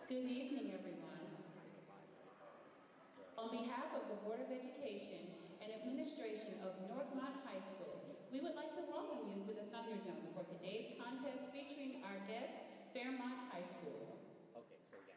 Good evening, everyone. On behalf of the Board of Education and administration of Northmont High School, We would like to welcome you to the Thunderdome for today's contest featuring our guest, Fairmont High School. Okay, so yeah.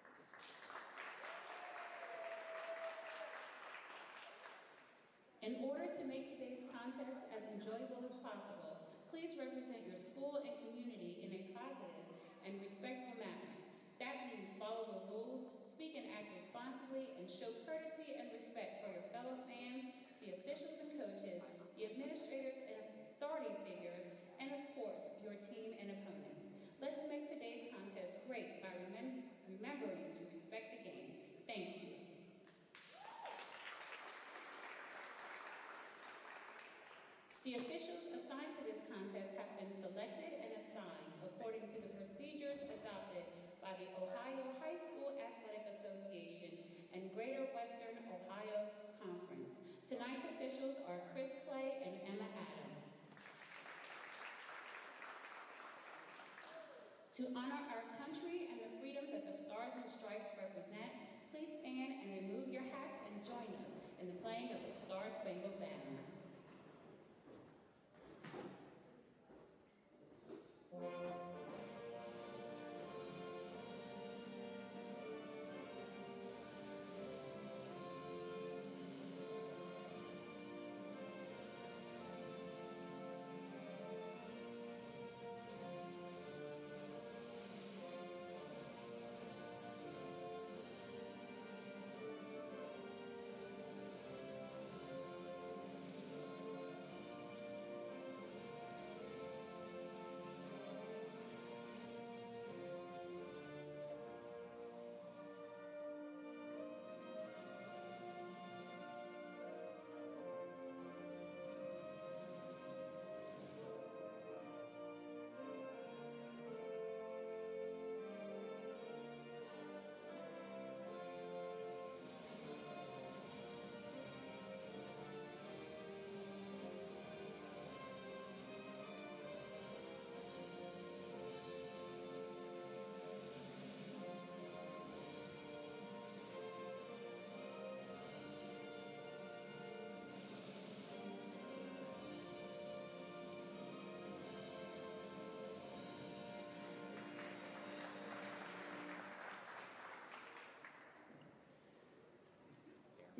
In order to make today's contest as enjoyable as possible, please represent your school and community in a positive and respectful manner. That means follow the rules, speak and act responsibly, and show courtesy and respect for your fellow fans, the officials and coaches, the administrators and authority figures, and of course, your team and opponents. Let's make today's contest great by remembering to respect the game. Thank you. The officials assigned to this contest have been selected and assigned according to the procedures adopted by the Ohio High School Athletic Association and Greater Western Ohio Conference. Tonight's officials are Chris Clay and Emma Adams. To honor our country and the freedom that the Stars and Stripes represent, please stand and remove your hats and join us in the playing of the Star-Spangled Banner.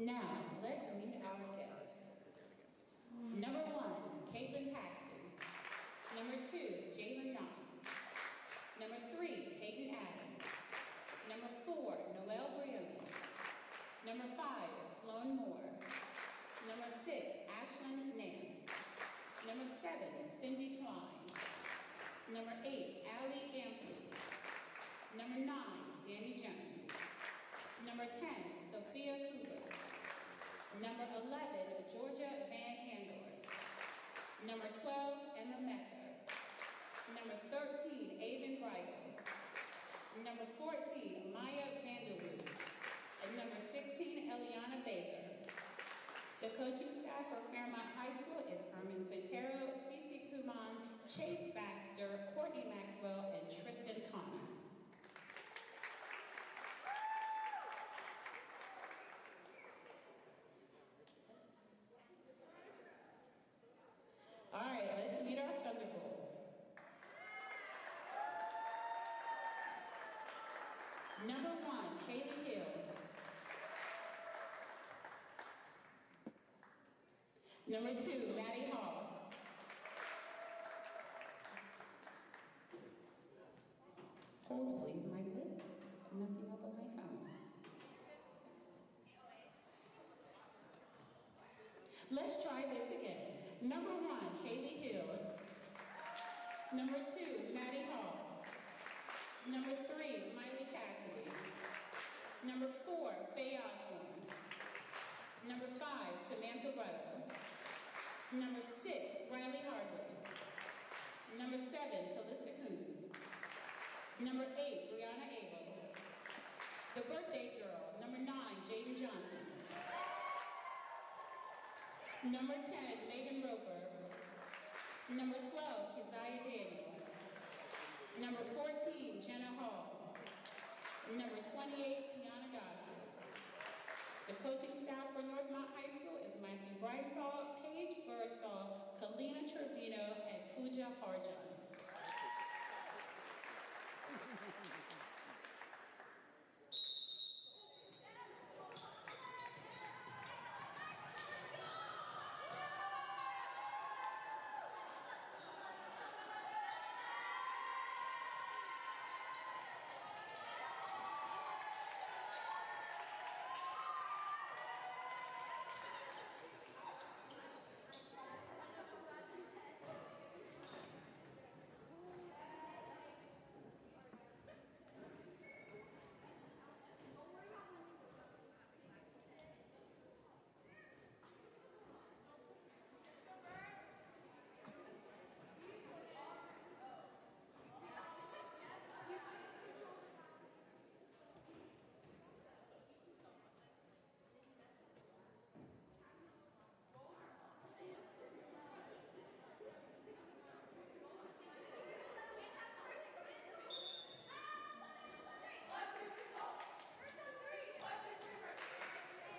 Now, let's meet our guests. Number 1, Caitlin Paxton. Number 2, Jalen Knox. Number 3, Peyton Adams. Number 4, Noelle Brioni. Number 5, Sloan Moore. Number 6, Ashlyn Nance. Number 7, Cindy Klein. Number 8, Allie Amston. Number 9, Danny Jones. Number 10, Sophia Cooper. Number 11, Georgia Van Handorf. Number 12, Emma Messer. Number 13, Avon Bridle. Number 14, Maya Vanderwood. And number 16, Eliana Baker. The coaching staff for Fairmont High School is Herman Quintero, Cece Kuman, Chase Baxter, Courtney Maxwell, and Tristan Connor. All right, let's meet our Thunderbolts. Number 1, Kaylee Hill. Number 2, Maddie Hall. Hold please, my list is messing up on my phone. Let's try this again. Number 1, Haley Hill. Number 2, Maddie Hall. Number 3, Miley Cassidy. Number 4, Faye Osborne. Number 5, Samantha Ruddle. Number 6, Bradley Hardley. Number 7, Calista Coons. Number 8, Brianna Abels. The birthday girl, number 9, Jaden Johnson. Number 10, Megan Roper. Number 12, Keziah Daniel. Number 14, Jenna Hall. Number 28, Tiana Godfrey. The coaching staff for Northmont High School is Matthew Brightenthal, Paige Birdsall, Kalina Trevino and Pooja Harjan.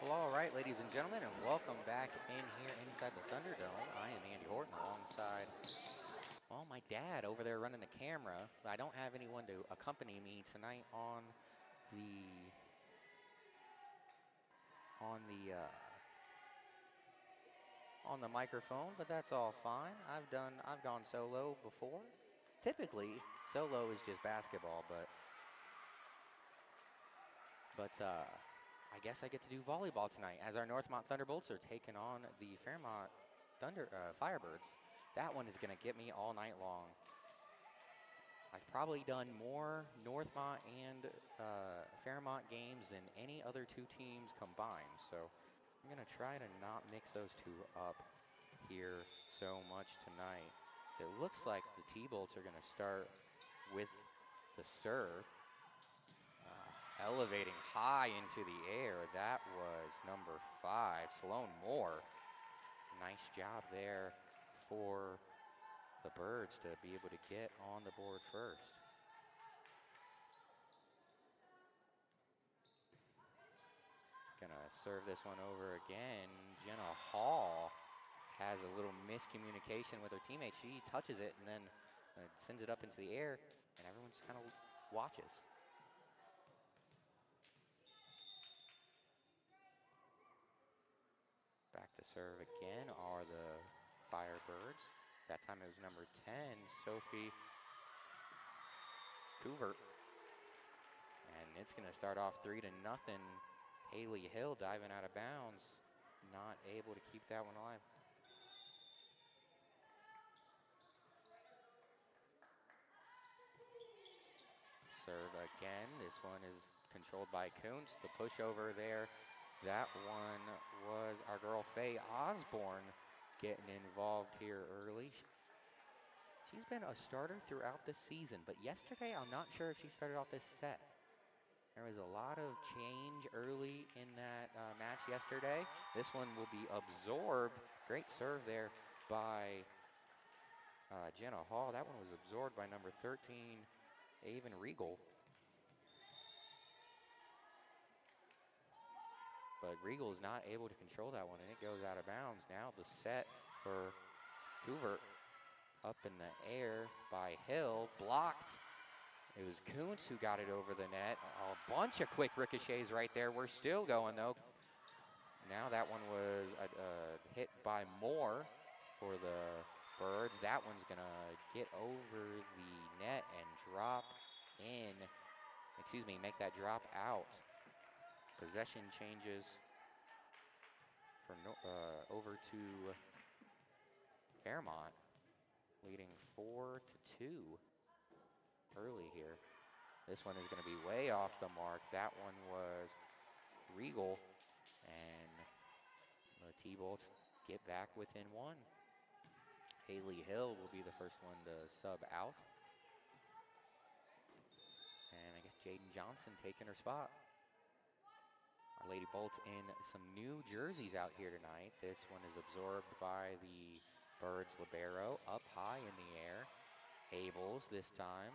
Well, all right, ladies and gentlemen, and welcome back in here inside the Thunderdome. I am Andy Horton alongside, well, my dad over there running the camera. I don't have anyone to accompany me tonight the on the on the microphone, but that's all fine. I've gone solo before. Typically, solo is just basketball, but I guess I get to do volleyball tonight as our Northmont Thunderbolts are taking on the Fairmont Firebirds. That one is going to get me all night long. I've probably done more Northmont and Fairmont games than any other two teams combined, so I'm going to try to not mix those two up here so much tonight. So it looks like the T-Bolts are going to start with the serve. Elevating high into the air. That was number 5, Sloan Moore. Nice job there for the Birds to be able to get on the board first. Gonna serve this one over again. Jenna Hall has a little miscommunication with her teammate. She touches it and then sends it up into the air, and everyone just kind of watches. Back to serve again are the Firebirds. That time it was number 10, Sophie Couvert. And it's gonna start off 3-0. Haley Hill diving out of bounds, not able to keep that one alive. Serve again. This one is controlled by Kuntz. The pushover there. That one was our girl Faye Osborne getting involved here early. She's been a starter throughout the season, but yesterday I'm not sure if she started off this set. There was a lot of change early in that match yesterday. This one will be absorbed. Great serve there by Jenna Hall. That one was absorbed by number 13, Avon Regal. But Regal is not able to control that one, and it goes out of bounds. Now the set for Couvert up in the air by Hill, blocked. It was Kuntz who got it over the net. A bunch of quick ricochets right there. We're still going, though. Now that one was hit by Moore for the Birds. That one's going to get over the net and drop in. Excuse me, make that drop out. Possession changes for over to Fairmont, leading 4-2 early here. This one is going to be way off the mark. That one was Regal, and the T-Bolts get back within 1. Haley Hill will be the first one to sub out. And I guess Jaden Johnson taking her spot. Our Lady Bolts in some new jerseys out here tonight. This one is absorbed by the Birds libero, up high in the air. Abels this time.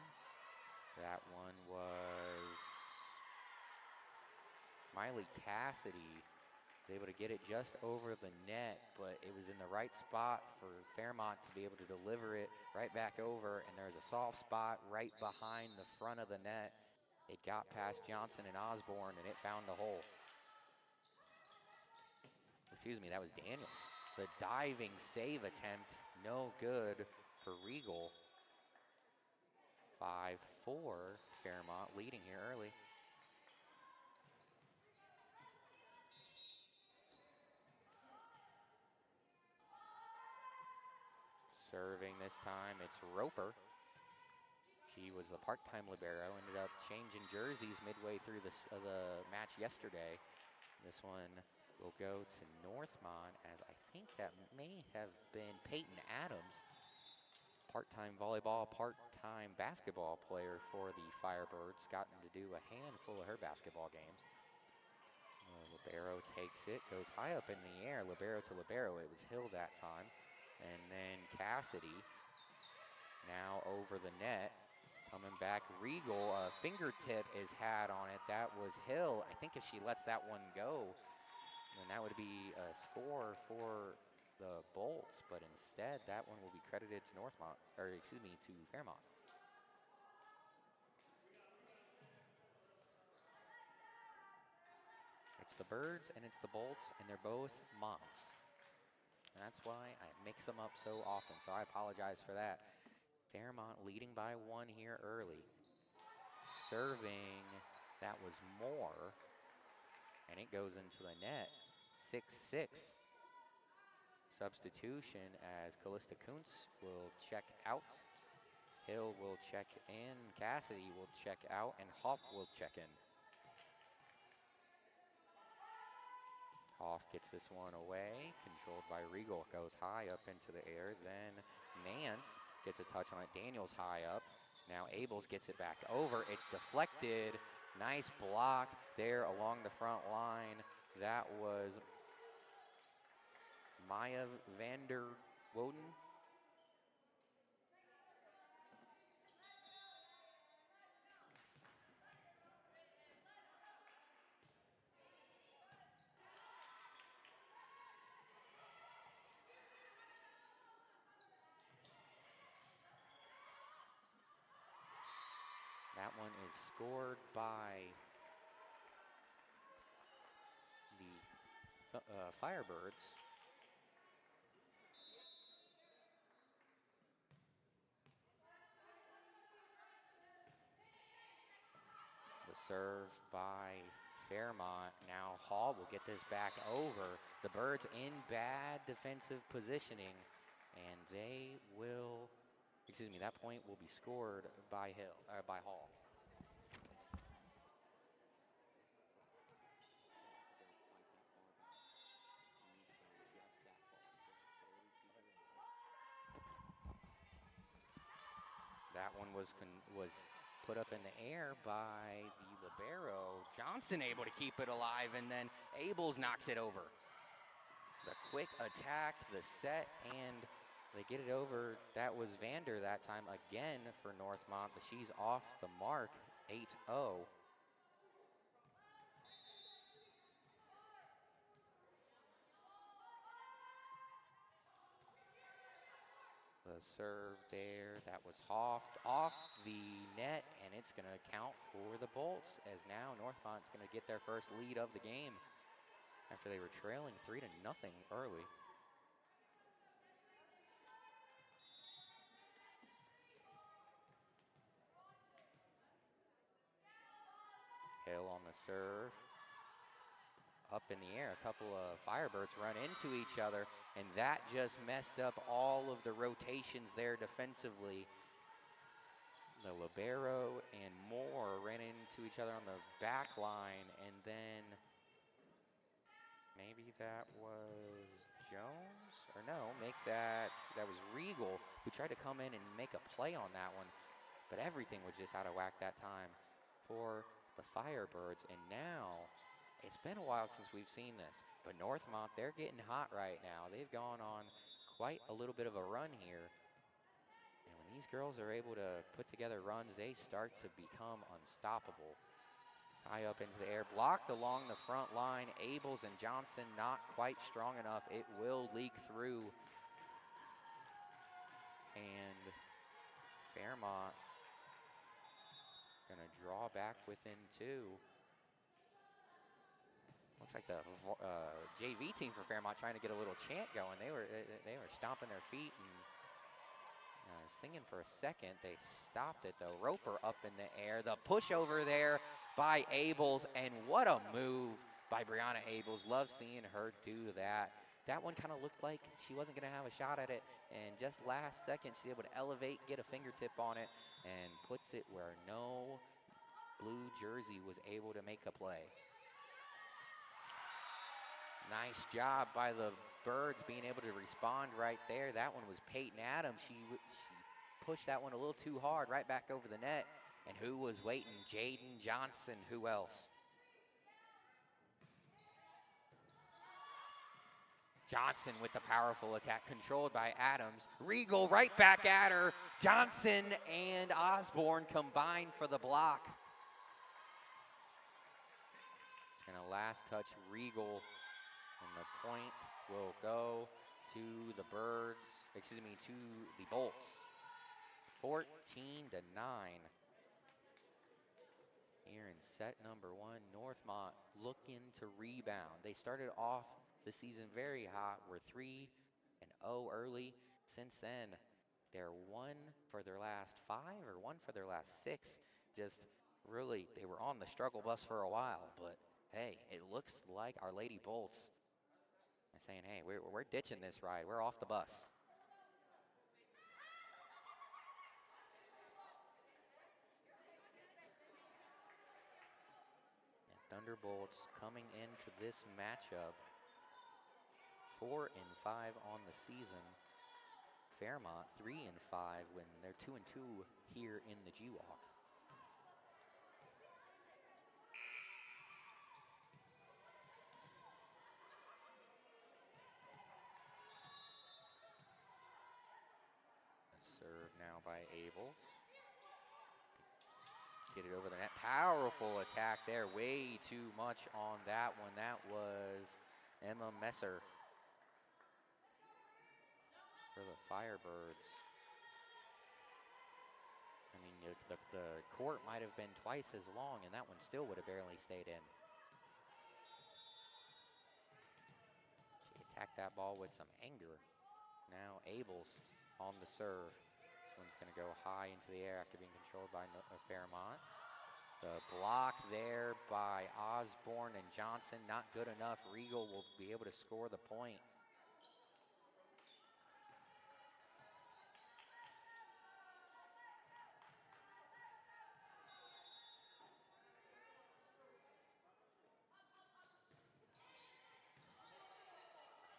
That one was Miley Cassidy Was able to get it just over the net, but it was in the right spot for Fairmont to be able to deliver it right back over, and there's a soft spot right behind the front of the net. It got past Johnson and Osborne, and it found a hole. Excuse me, that was Daniels. The diving save attempt, no good for Regal. 5-4, Fairmont leading here early. Serving this time, it's Roper. She was the part-time libero, ended up changing jerseys midway through the match yesterday. This one will go to Northmont, as I think that may have been Peyton Adams, part-time volleyball, part-time basketball player for the Firebirds, gotten to do a handful of her basketball games. Libero takes it, goes high up in the air, libero to libero. It was Hill that time. And then Cassidy, now over the net, coming back. Regal, a fingertip is had on it. That was Hill. I think if she lets that one go, then that would be a score for the Bolts. But instead, that one will be credited to Northmont, or excuse me, to Fairmont. It's the Birds and it's the Bolts, and they're both Monts. That's why I mix them up so often, so I apologize for that. Fairmont leading by 1 here early. Serving, that was Moore, and it goes into the net. 6-6. Substitution as Callista Kuntz will check out. Hill will check in, Cassidy will check out, and Hoff will check in. Hoff gets this one away, controlled by Regal, goes high up into the air, then Nance gets a touch on it, Daniels high up, now Abels gets it back over, it's deflected, nice block there along the front line. That was Maya Vander Woden. That one is scored by the Firebirds. The serve by Fairmont. Now Hall will get this back over. The Birds in bad defensive positioning, and they will, excuse me, that point will be scored by Hall. That one was put up in the air by the libero. Johnson able to keep it alive, and then Abels knocks it over. The quick attack, the set, and they get it over. That was Vander that time again for Northmont, but she's off the mark, 8-0. The serve there, that was Hoft off the net, and it's going to count for the Bolts, as now Northmont's going to get their first lead of the game after they were trailing 3-0 early. Hill on the serve. Up in the air, a couple of Firebirds run into each other, and that just messed up all of the rotations there defensively. The libero and Moore ran into each other on the back line, and then maybe that was Jones, or no, that was Regal, who tried to come in and make a play on that one, but everything was just out of whack that time for the Firebirds. And now, it's been a while since we've seen this, but Northmont, they're getting hot right now. They've gone on quite a little bit of a run here. And when these girls are able to put together runs, they start to become unstoppable. High up into the air, blocked along the front line. Abels and Johnson not quite strong enough. It will leak through. And Fairmont gonna draw back within 2. Looks like the JV team for Fairmont trying to get a little chant going. They were stomping their feet and singing for a second. They stopped it though. Roper up in the air. The push over there by Abels, and what a move by Brianna Abels. Love seeing her do that. That one kind of looked like she wasn't going to have a shot at it, and just last second she's able to elevate, get a fingertip on it, and puts it where no blue jersey was able to make a play. Nice job by the Birds being able to respond right there. That one was Peyton Adams. She pushed that one a little too hard right back over the net. And who was waiting? Jaden Johnson. Who else? Johnson with the powerful attack, controlled by Adams. Regal right back at her. Johnson and Osborne combined for the block. And a last touch, Regal. And the point will go to the Birds, excuse me, to the Bolts. 14-9. Here in set number 1, Northmont looking to rebound. They started off the season very hot. We're 3-0 early. Since then, they're 1 for their last 5 or 1 for their last 6. Just really, they were on the struggle bus for a while, but hey, it looks like our Lady Bolts are saying, hey, we're ditching this ride. We're off the bus. Thunderbolts coming into this matchup 4-5 on the season. Fairmont 3-5 when they're 2-2 here in the G-Walk. Serve now by Abels. Get it over the net. Powerful attack there. Way too much on that one. That was Emma Messer for the Firebirds. I mean, the court might have been twice as long, and that one still would have barely stayed in. She attacked that ball with some anger. Now Abels on the serve. This one's going to go high into the air after being controlled by Fairmont. The block there by Osborne and Johnson, not good enough. Regal will be able to score the point.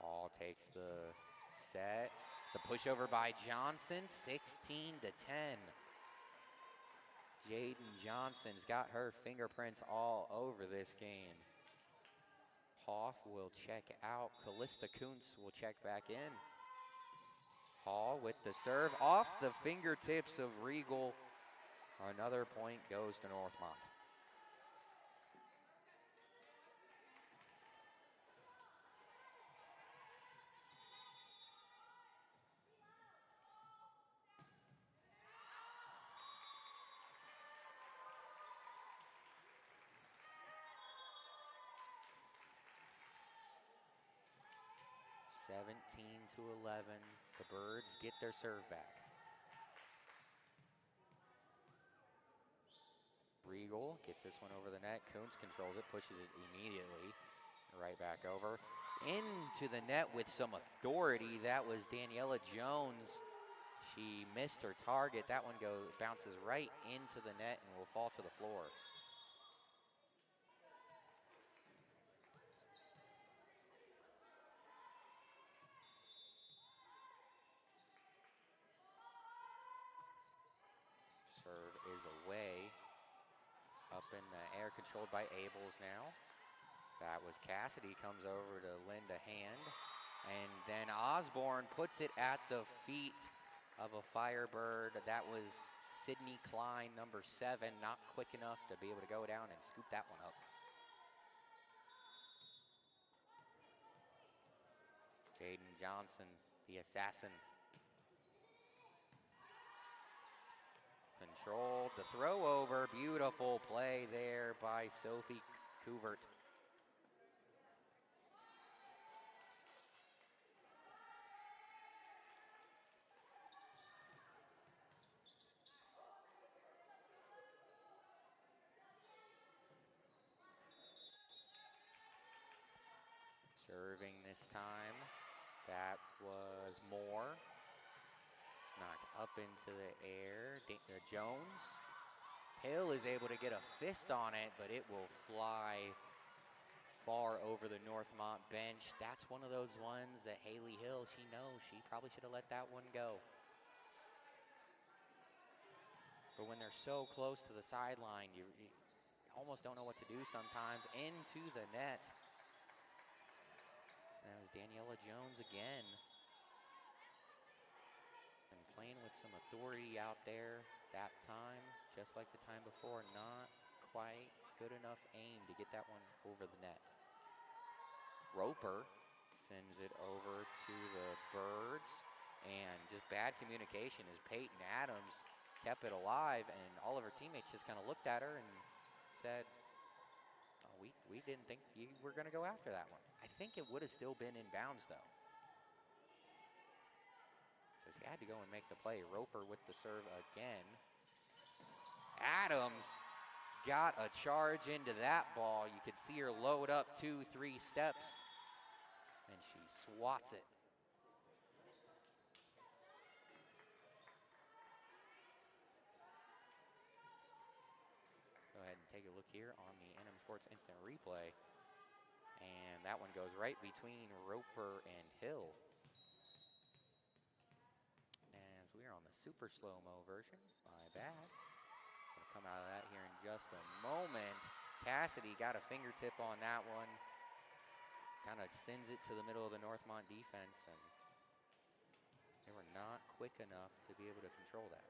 Hall takes the set. The pushover by Johnson, 16-10. Jaden Johnson's got her fingerprints all over this game. Hoff will check out. Callista Kuntz will check back in. Hall with the serve off the fingertips of Regal. Another point goes to Northmont. to 11. The Birds get their serve back. Regal gets this one over the net. Kuntz controls it, pushes it immediately. Right back over. Into the net with some authority. That was Daniela Jones. She missed her target. That one bounces right into the net and will fall to the floor. Serve is away. Up in the air, controlled by Abels now. That was Cassidy, comes over to lend a hand. And then Osborne puts it at the feet of a Firebird. That was Sydney Klein, number 7, not quick enough to be able to go down and scoop that one up. Jaden Johnson, the assassin. Controlled the throw over. Beautiful play there by Sophie Couvert. Serving this time. That was Moore. Knocked up into the air. Jones. Hill is able to get a fist on it, but it will fly far over the Northmont bench. That's one of those ones that Haley Hill, she knows she probably should have let that one go. But when they're so close to the sideline, you almost don't know what to do sometimes. Into the net. That was Daniela Jones again. And playing with some authority out there that time, just like the time before. Not quite good enough aim to get that one over the net. Roper sends it over to the Birds. And just bad communication as Peyton Adams kept it alive, and all of her teammates just kind of looked at her and said, oh, we didn't think you were going to go after that one. I think it would have still been in bounds, though. So she had to go and make the play. Roper with the serve again. Adams got a charge into that ball. You could see her load up 2-3 steps, and she swats it. Go ahead and take a look here on the NM Sports Instant Replay. And that one goes right between Roper and Hill. As we are on the super slow-mo version, my bad. Gonna come out of that here in just a moment. Cassidy got a fingertip on that one. Kind of sends it to the middle of the Northmont defense, and they were not quick enough to be able to control that.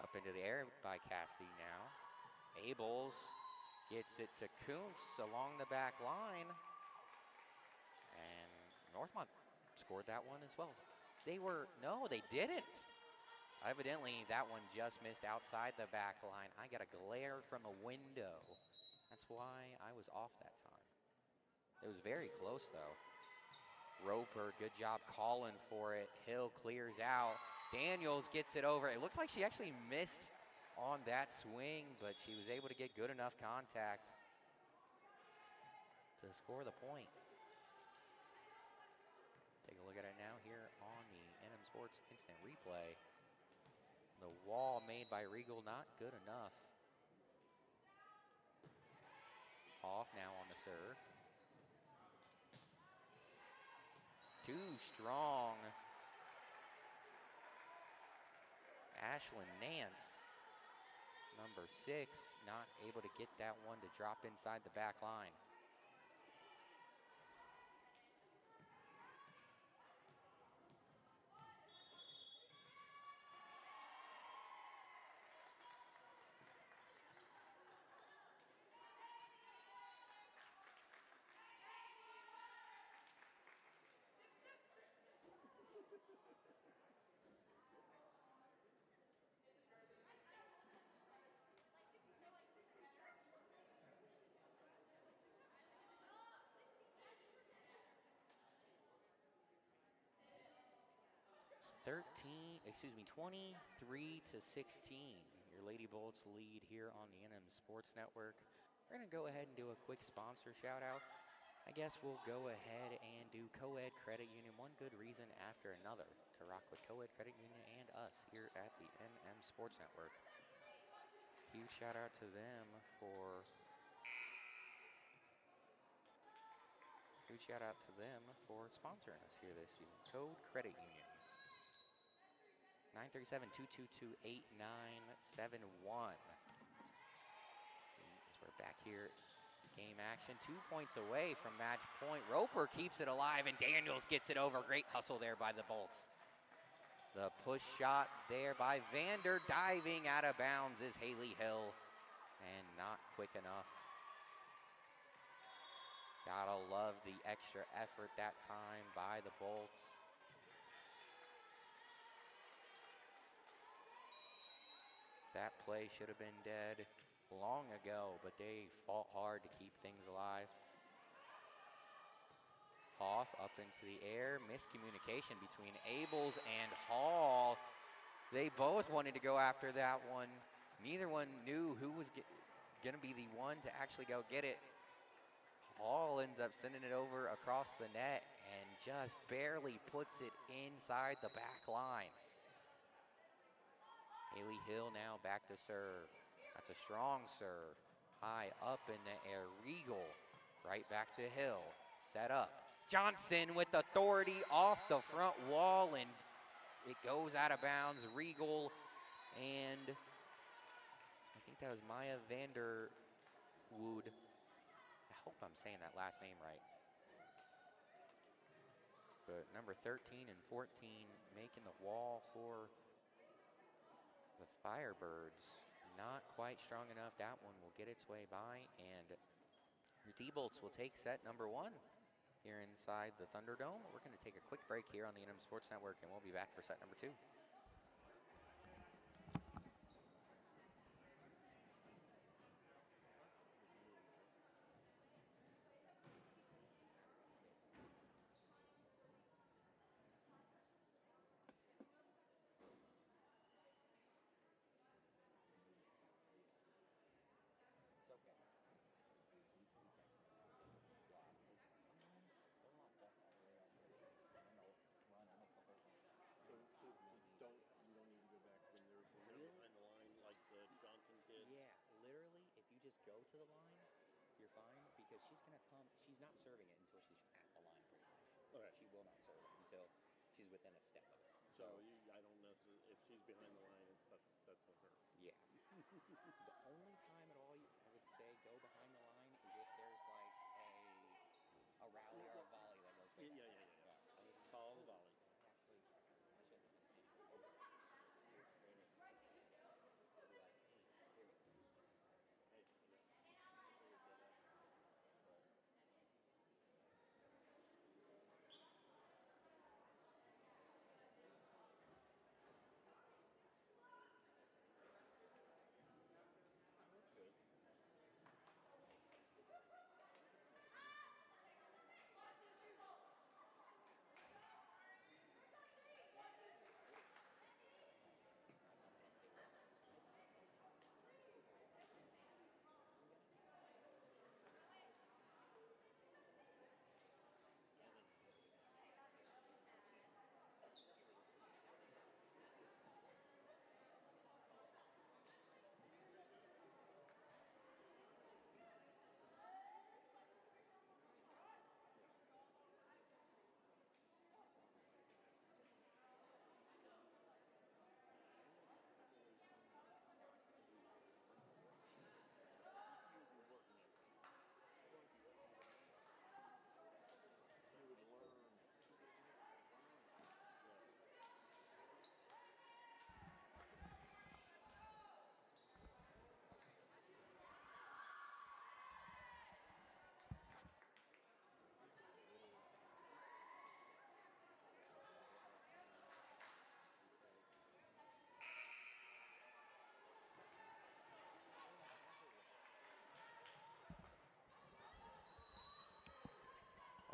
Up into the air by Cassidy now. Abels gets it to Kuntz along the back line. And Northmont scored that one as well. No, they didn't. Evidently, that one just missed outside the back line. I got a glare from a window. That's why I was off that time. It was very close, though. Roper, good job calling for it. Hill clears out. Daniels gets it over. It looked like she actually missed on that swing, but she was able to get good enough contact to score the point. Take a look at it now here on the NM Sports Instant Replay. The wall made by Regal, not good enough. Off now on the serve. Too strong. Ashlyn Nance, number 6, not able to get that one to drop inside the back line. It's 23-16. Your Lady Bolts lead here on the NM Sports Network. We're going to go ahead and do a quick sponsor shout out. I guess we'll go ahead and do Co-Ed Credit Union, one good reason after another to rock with Co-Ed Credit Union and us here at the NM Sports Network. Huge shout out to them for sponsoring us here this season. Code Credit Union. 937-222-8971. As we're back here Game action, 2 points away from match point. Roper keeps it alive, and Daniels gets it over. Great hustle there by the Bolts. The push shot there by Vander, diving out of bounds is Haley Hill, and not quick enough. Gotta love the extra effort that time by the Bolts. That play should have been dead long ago, but they fought hard to keep things alive. Hoff up into the air, miscommunication between Abels and Hall. They both wanted to go after that one. Neither one knew who was gonna be the one to actually go get it. Hall ends up sending it over across the net and just barely puts it inside the back line. Haley Hill now back to serve. That's a strong serve. High up in the air, Regal right back to Hill. Set up. Johnson with authority off the front wall, and it goes out of bounds. Regal, and I think that was Maya Vanderwood. I hope I'm saying that last name right. But number 13 and 14 making the wall for the Firebirds. Not quite strong enough. That one will get its way by, and your D-Bolts will take set number 1 here inside the Thunderdome. We're going to take a quick break here on the NM Sports Network, and we'll be back for set number 2. Just go to the line, you're fine, because she's going to come, she's not serving it until she's at the line pretty much. Okay. She will not serve it until she's within a step of it. So I don't necessarily, if she's behind the line, that's on her. Yeah. The only time at all I would say go behind the line is if there's like a rally or a volley that goes way back. Yeah. Follow the volley. Actually, I should have been standing.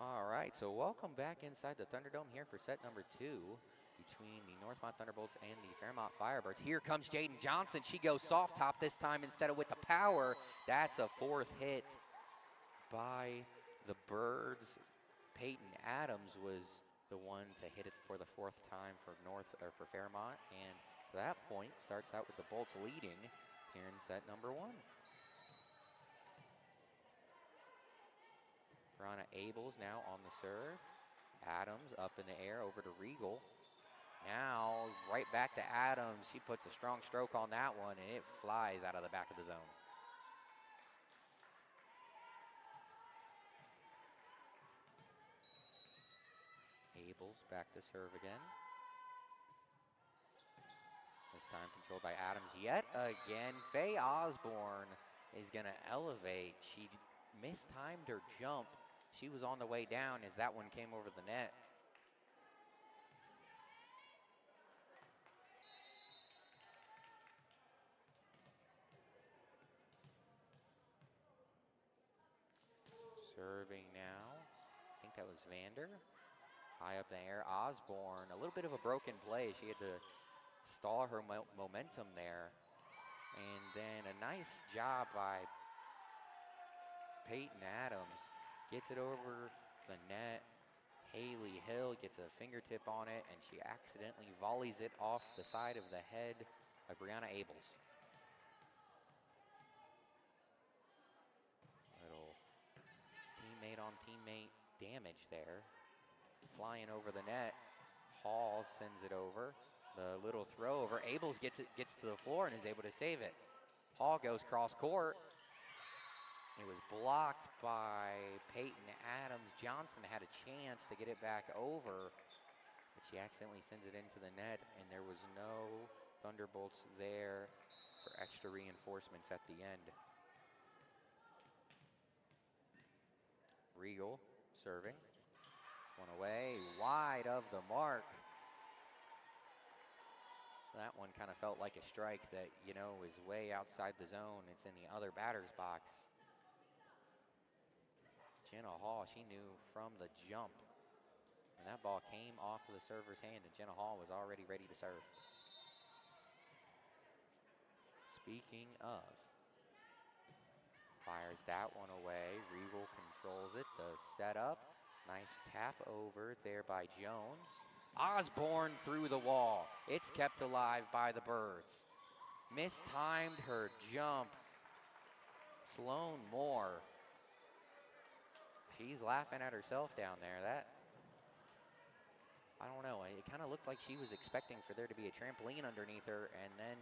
All right, so welcome back inside the Thunderdome here for set number 2 between the Northmont Thunderbolts and the Fairmont Firebirds. Here comes Jaden Johnson. She goes soft top this time instead of with the power. That's a 4th hit by the Birds. Peyton Adams was the one to hit it for the 4th time for Fairmont, and so that point starts out with the Bolts leading here in set number 1. Rana Abels now on the serve. Adams up in the air over to Regal. Now right back to Adams. She puts a strong stroke on that one, and it flies out of the back of the zone. Abels back to serve again. This time controlled by Adams yet again. Faye Osborne is gonna elevate. She mistimed her jump. She was on the way down as that one came over the net. Serving now. I think that was Vander. High up in the air, Osborne. A little bit of a broken play. She had to stall her momentum there. And then a nice job by Peyton Adams. Gets it over the net. Haley Hill gets a fingertip on it, and she accidentally volleys it off the side of the head of Brianna Abels. Little teammate on teammate damage there. Flying over the net. Hall sends it over. The little throw over. Abels gets to the floor and is able to save it. Hall goes cross court. It was blocked by Peyton Adams. Johnson had a chance to get it back over, but she accidentally sends it into the net, and there was no Thunderbolts there for extra reinforcements at the end. Regal serving. This one away, wide of the mark. That one kind of felt like a strike that, you know, is way outside the zone. It's in the other batter's box. Jenna Hall, she knew from the jump. And that ball came off of the server's hand, and Jenna Hall was already ready to serve. Speaking of, fires that one away. Regal controls it. The setup. Nice tap over there by Jones. Osborne through the wall. It's kept alive by the Birds. Mistimed her jump. Sloan Moore. She's laughing at herself down there. That, I don't know. It kind of looked like she was expecting for there to be a trampoline underneath her, and then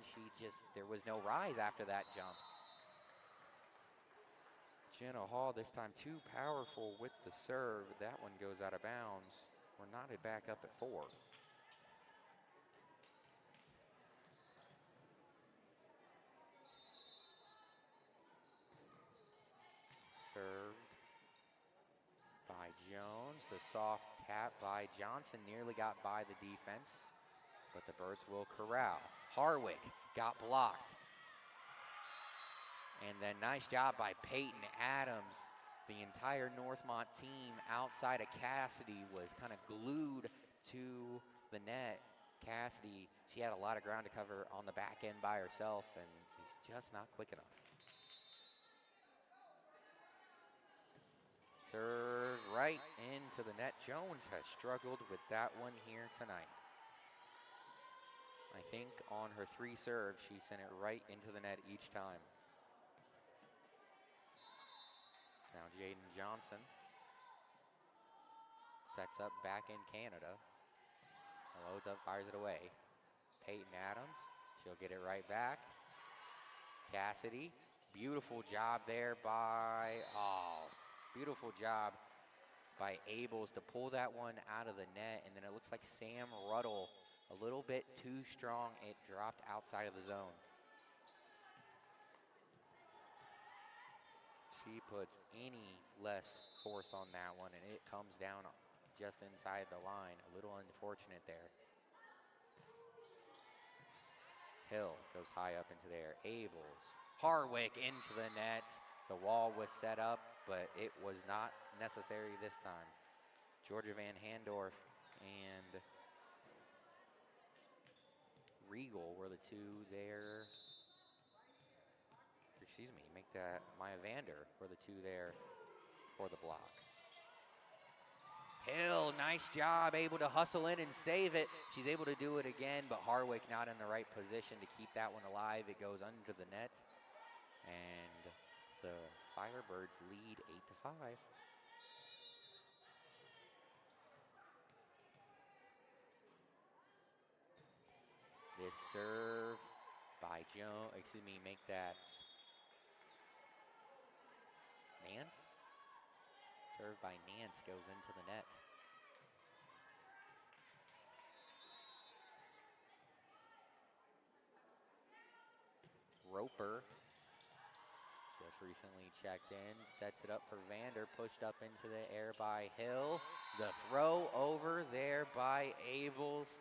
there was no rise after that jump. Jenna Hall this time too powerful with the serve. That one goes out of bounds. We're knotted back up at 4. Served by Jones. The soft tap by Johnson nearly got by the defense, but the Birds will corral. Harwick got blocked. And then nice job by Peyton Adams. The entire Northmont team outside of Cassidy was kind of glued to the net. Cassidy, she had a lot of ground to cover on the back end by herself, and is just not quick enough. Serve right into the net. Jones has struggled with that one here tonight. I think on her 3 serves, she sent it right into the net each time. Now Jaden Johnson sets up back in Canada. Loads up, fires it away. Peyton Adams, she'll get it right back. Cassidy, beautiful job there by, beautiful job by Abels to pull that one out of the net. And then it looks like Sam Ruddle, a little bit too strong. It dropped outside of the zone. She puts any less force on that one, and it comes down just inside the line. A little unfortunate there. Hill goes high up into there. Abels, Harwick into the net. The wall was set up, but it was not necessary this time. Georgia Van Handorf and Regal were the 2 there. Excuse me, make that Maya Vander were the 2 there for the block. Hill, nice job, able to hustle in and save it. She's able to do it again, but Harwick not in the right position to keep that one alive. It goes under the net, and the Firebirds lead 8-5. This serve by Joe, make that Nance. Serve by Nance goes into the net. Roper. Just recently checked in, sets it up for Vander, pushed up into the air by Hill. The throw over there by Abels.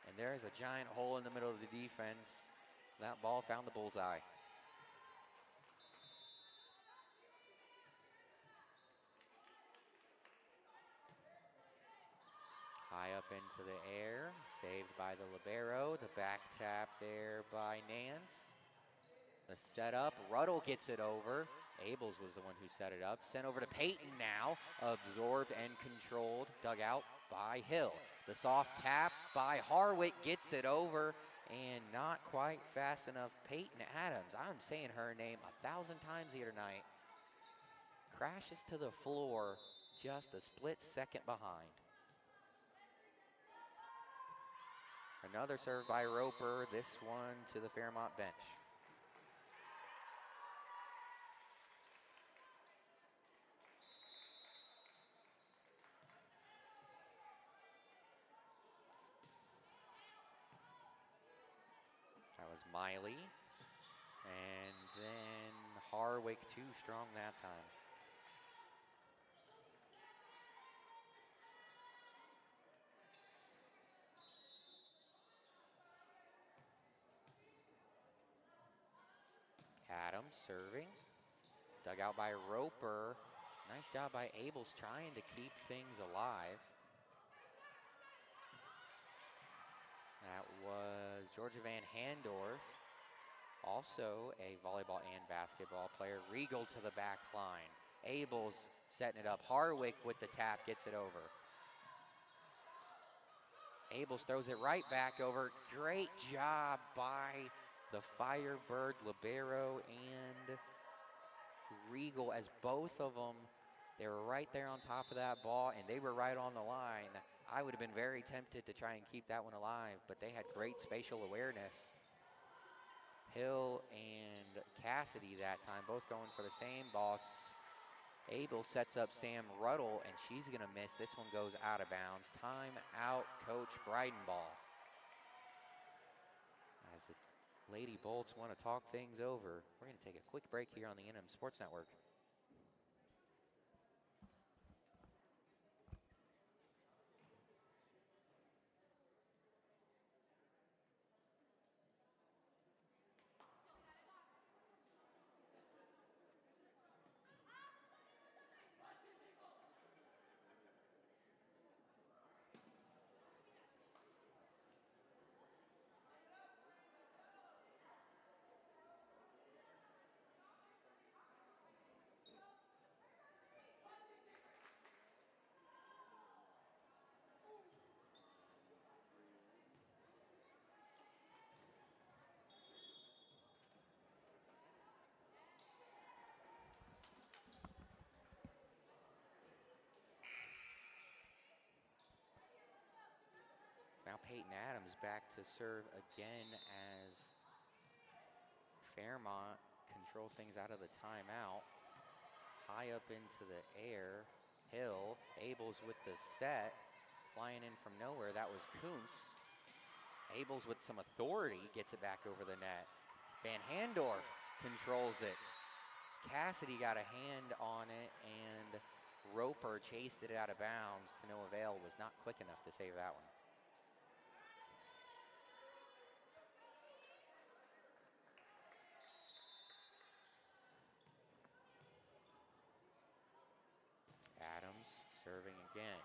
And there's a giant hole in the middle of the defense. That ball found the bullseye. High up into the air, saved by the libero. The back tap there by Nance. The setup, Ruddle gets it over. Abels was the one who set it up. Sent over to Peyton now, absorbed and controlled, dug out by Hill. The soft tap by Harwick gets it over, and not quite fast enough. Peyton Adams, I'm saying her name 1,000 times here tonight, crashes to the floor just a split second behind. Another serve by Roper, this one to the Fairmont bench. That was Miley, and then Harwick too strong that time. Adams serving, dug out by Roper. Nice job by Abels trying to keep things alive. That was Georgia Van Handorf, also a volleyball and basketball player. Regal to the back line. Abels setting it up. Harwick with the tap gets it over. Abels throws it right back over. Great job by the Firebird libero and Regal, as both of them, they were right there on top of that ball and they were right on the line. I would have been very tempted to try and keep that one alive, but they had great spatial awareness. Hill and Cassidy that time, both going for the same ball. Abel sets up Sam Ruddle, and she's gonna miss. This one goes out of bounds. Time out, Coach Breidenball. As the Lady Bolts want to talk things over, we're gonna take a quick break here on the NM Sports Network. Now Peyton Adams back to serve again as Fairmont controls things out of the timeout. High up into the air, Hill, Abels with the set, flying in from nowhere. That was Kuntz. Abels with some authority gets it back over the net. Van Handorf controls it. Cassidy got a hand on it, and Roper chased it out of bounds to no avail. Was not quick enough to save that one. Adams serving again.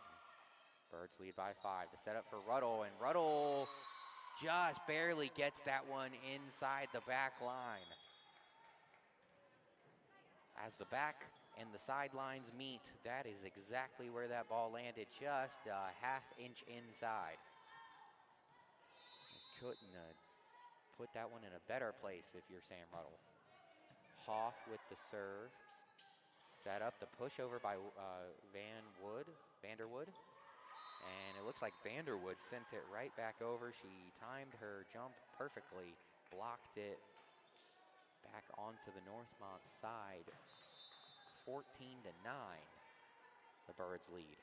Birds lead by 5. The setup for Ruddle, and Ruddle just barely gets that one inside the back line. As the back and the sidelines meet, that is exactly where that ball landed, just a half-inch inside. You couldn't put that one in a better place if you're Sam Ruddle. Hoff with the serve. Set up the pushover by Vanderwood. And it looks like Vanderwood sent it right back over. She timed her jump perfectly, blocked it back onto the Northmont side. 14-9, the Birds lead.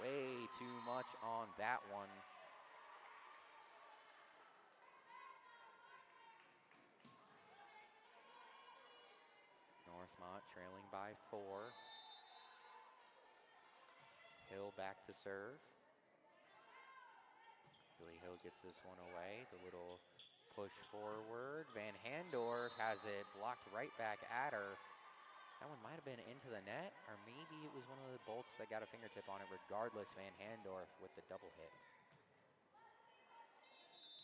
Way too much on that one. Northmont trailing by 4. Hill back to serve. Billy Hill gets this one away. The little push forward. Van Handorf has it blocked right back at her. That one might have been into the net, or maybe it was one of the bolts that got a fingertip on it. Regardless, Van Handorf with the double hit.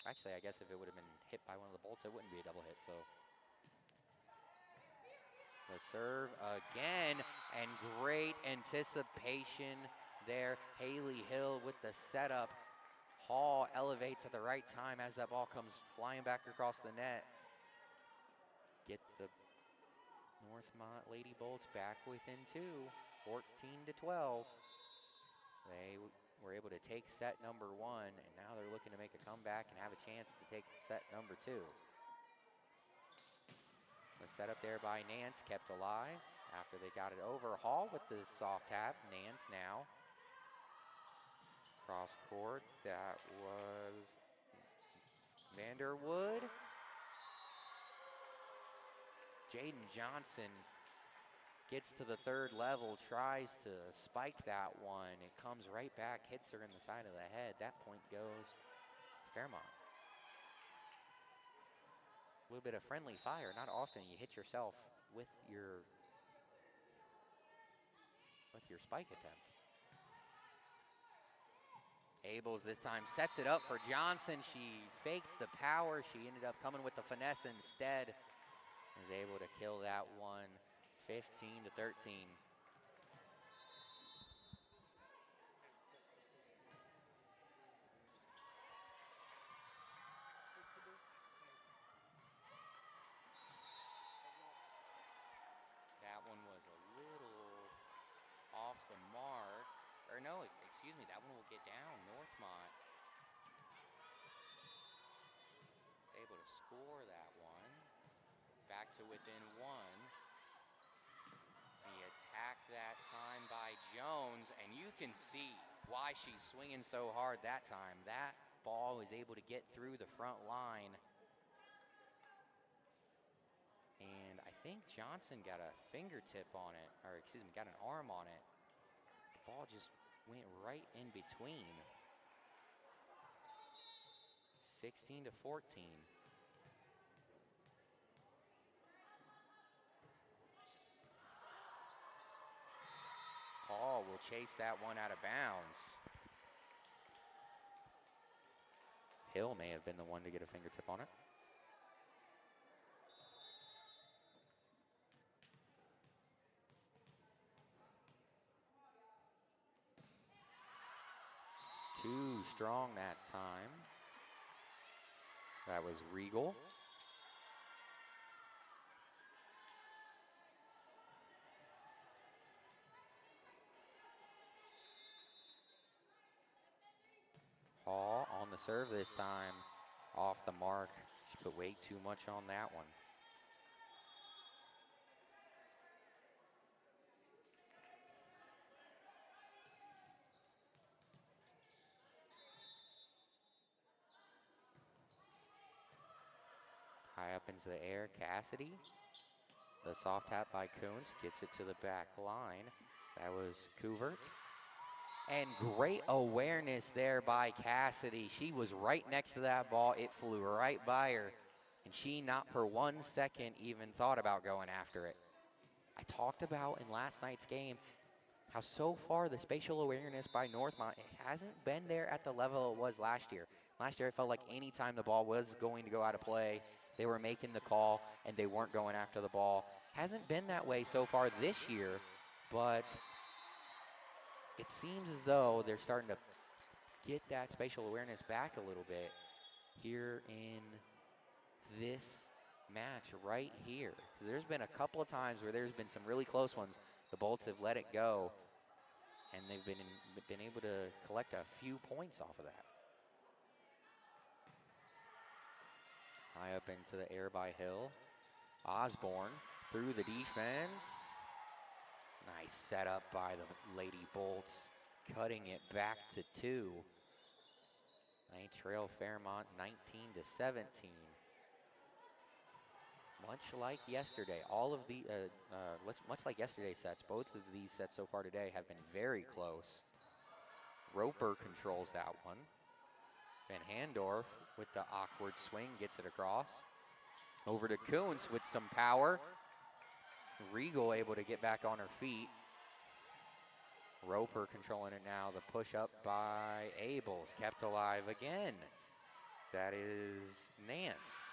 Actually, I guess if it would have been hit by one of the bolts, it wouldn't be a double hit, so. The serve again, and great anticipation there. Haley Hill with the setup. Hall elevates at the right time as that ball comes flying back across the net. Get the Northmont Lady Bolts back within 2, 14-12. They were able to take set number 1, and now they're looking to make a comeback and have a chance to take set number 2. The setup there by Nance kept alive after they got it over. Hall with the soft tap. Nance now. Cross court, that was Vanderwood. Jaden Johnson gets to the 3rd level, tries to spike that one. It comes right back, hits her in the side of the head. That point goes to Fairmont. A little bit of friendly fire. Not often you hit yourself with your spike attempt. Abels this time sets it up for Johnson. She faked the power. She ended up coming with the finesse instead. Was able to kill that one, 15-13. That one was a little off the mark. Or no, excuse me, that one will get down. Northmont is able to score that one. Back to within 1. The attack that time by Jones, and you can see why she's swinging so hard that time. That ball was able to get through the front line. And I think Johnson got a fingertip on it, or excuse me, got an arm on it. The ball just went right in between. 16-14. Hall will chase that one out of bounds. Hill may have been the one to get a fingertip on it. Too strong that time. That was Regal. Hall on the serve this time. Off the mark. She put way too much on that one. High up into the air, Cassidy. The soft tap by Kuntz gets it to the back line. That was Couvert. And great awareness there by Cassidy. She was right next to that ball. It flew right by her. And she not for 1 second even thought about going after it. I talked about in last night's game how so far the spatial awareness by Northmont, it hasn't been there at the level it was last year. Last year, it felt like any time the ball was going to go out of play, they were making the call and they weren't going after the ball. Hasn't been that way so far this year, but it seems as though they're starting to get that spatial awareness back a little bit here in this match right here. 'Cause there's been a couple of times where there's been some really close ones. The Bolts have let it go, and they've been able to collect a few points off of that. High up into the air by Hill. Osborne through the defense. Nice setup by the Lady Bolts, cutting it back to 2. They trail Fairmont 19-17. much like yesterday, much like yesterday's sets, both of these sets so far today have been very close. Roper controls that one. Van Handorf with the awkward swing gets it across. Over to Kuntz with some power. Regal able to get back on her feet. Roper controlling it now. The push up by Abels, kept alive again. That is Nance.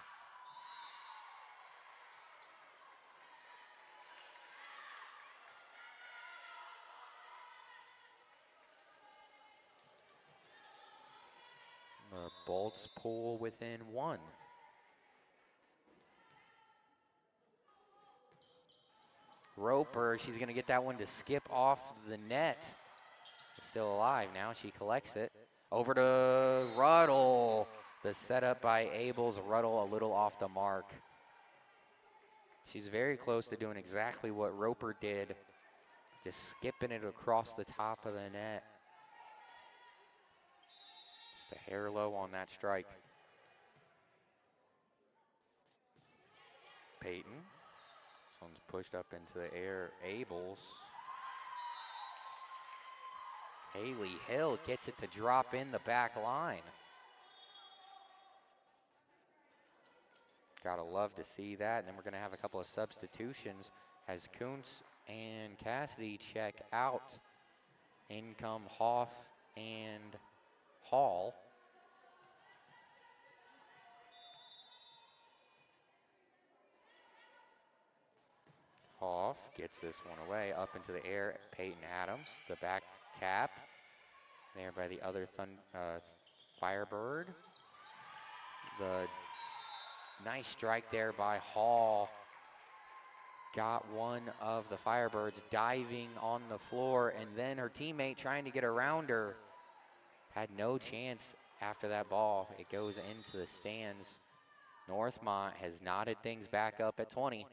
The Bolts pull within one. Roper, she's going to get that one to skip off the net. It's still alive now. She collects it. Over to Ruddle. The setup by Abels. Ruddle a little off the mark. She's very close to doing exactly what Roper did. Just skipping it across the top of the net. Just a hair low on that strike. Peyton. This one's pushed up into the air. Abels. Haley Hill gets it to drop in the back line. Gotta love to see that. And then we're gonna have a couple of substitutions as Kuntz and Cassidy check out. In come Hoff and Hall. Hoff gets this one away, up into the air. Peyton Adams, the back tap. There by the other Firebird. The nice strike there by Hall. Got one of the Firebirds diving on the floor, and then her teammate trying to get around her. Had no chance after that ball. It goes into the stands. Northmont has knotted things back up at 20.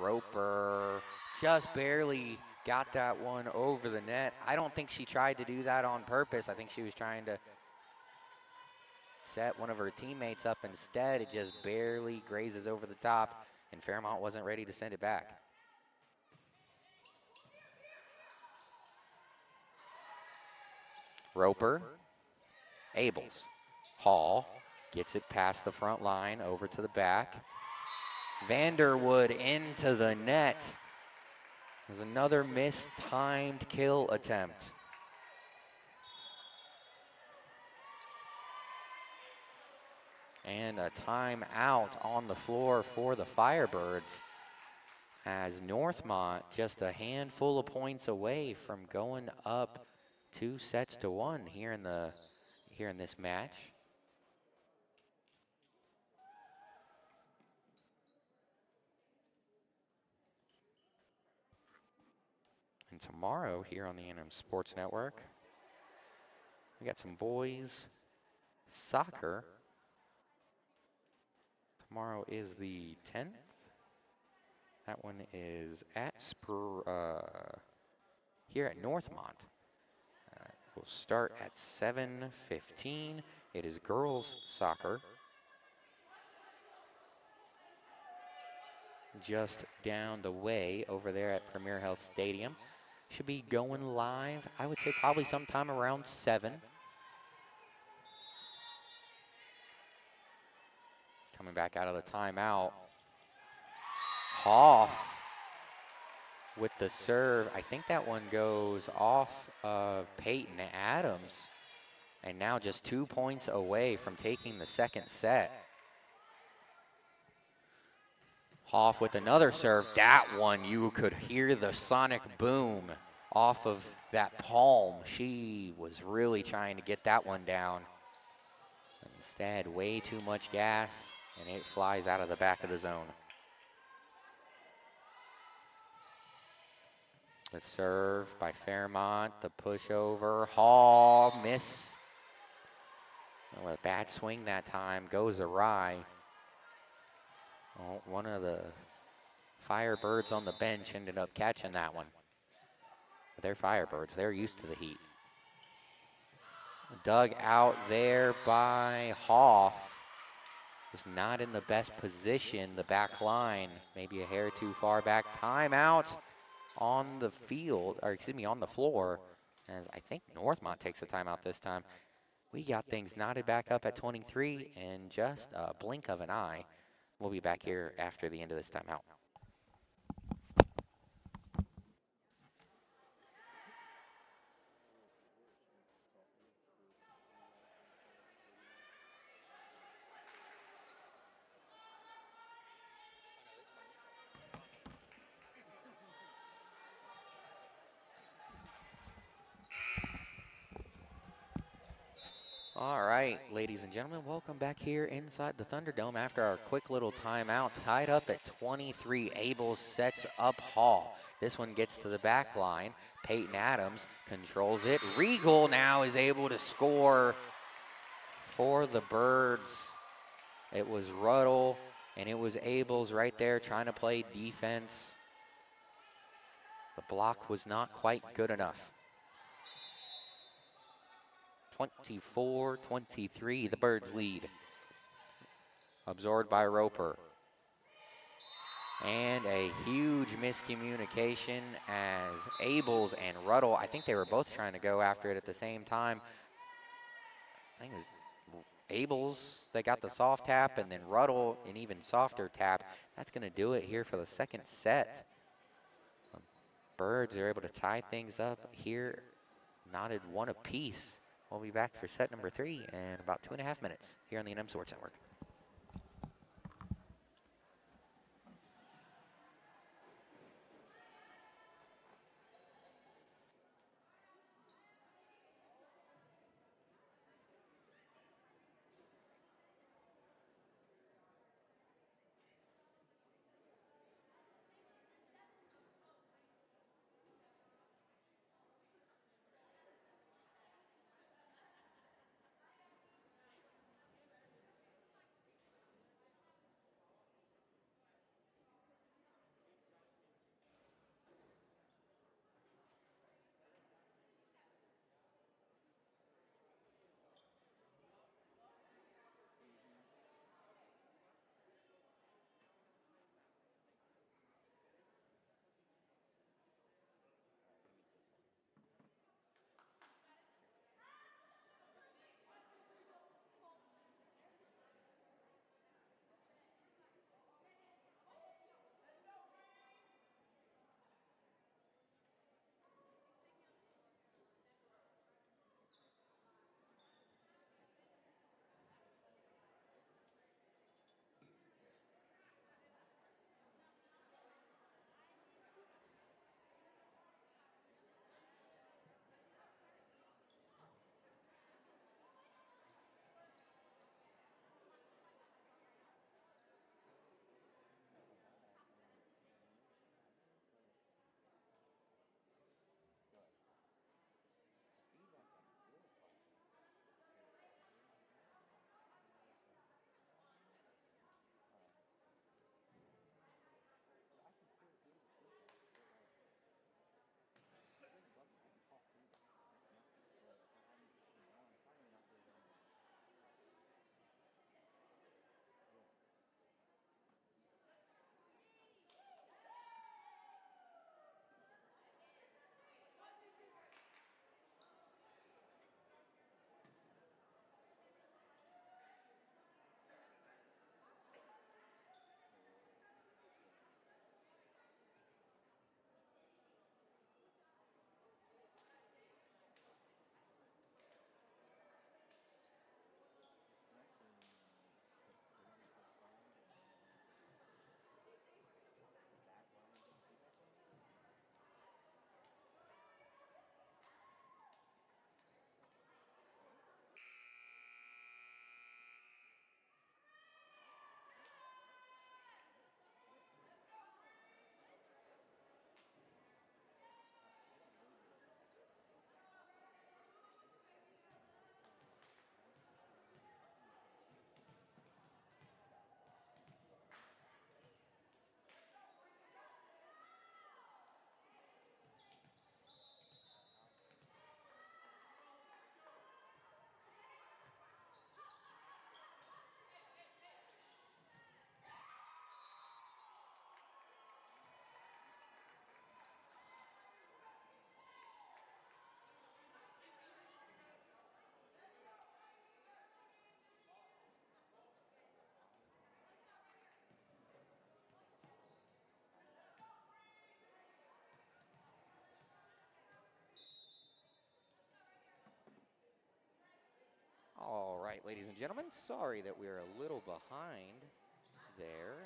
Roper just barely got that one over the net. I don't think she tried to do that on purpose. I think she was trying to set one of her teammates up instead. It just barely grazes over the top, and Fairmont wasn't ready to send it back. Roper, Abels, Hall gets it past the front line over to the back. Vanderwood into the net. There's another mistimed kill attempt. And a timeout on the floor for the Firebirds, as Northmont just a handful of points away from going up 2-1 here in this match. And tomorrow here on the A&M Sports Network, we got some boys soccer. Tomorrow is the 10th. That one is at here at Northmont. We'll start at 7:15. It is girls soccer. Just down the way over there at Premier Health Stadium. Should be going live, I would say probably sometime around 7. Coming back out of the timeout. Hoff with the serve. I think that one goes off of Peyton Adams. And now just 2 points away from taking the second set. Hoff with another serve. That one, you could hear the sonic boom off of that palm. She was really trying to get that one down. Instead, way too much gas, and it flies out of the back of the zone. The serve by Fairmont, the pushover. Hall missed. Oh, a bad swing that time, goes awry. Oh, one of the Firebirds on the bench ended up catching that one. But they're Firebirds, they're used to the heat. Dug out there by Hoff. Was not in the best position. The back line, maybe a hair too far back. Timeout on the field, or excuse me, on the floor, as I think Northmont takes a timeout this time. We got things knotted back up at 23 in just a blink of an eye. We'll be back here after the end of this timeout. All right, ladies and gentlemen, welcome back here inside the Thunderdome after our quick little timeout. Tied up at 23, Abels sets up Hall. This one gets to the back line. Peyton Adams controls it. Regal now is able to score for the Birds. It was Ruddle, and it was Abels right there trying to play defense. The block was not quite good enough. 24-23, the Birds lead. Absorbed by Roper. And a huge miscommunication as Abels and Ruddle, I think they were both trying to go after it at the same time. I think it was Abels that got the soft tap, and then Ruddle an even softer tap. That's going to do it here for the second set. Birds are able to tie things up here, knotted one apiece. We'll be back for set number 3 in about 2.5 minutes here on the NM Sports Network. right, ladies and gentlemen, sorry that we're a little behind there.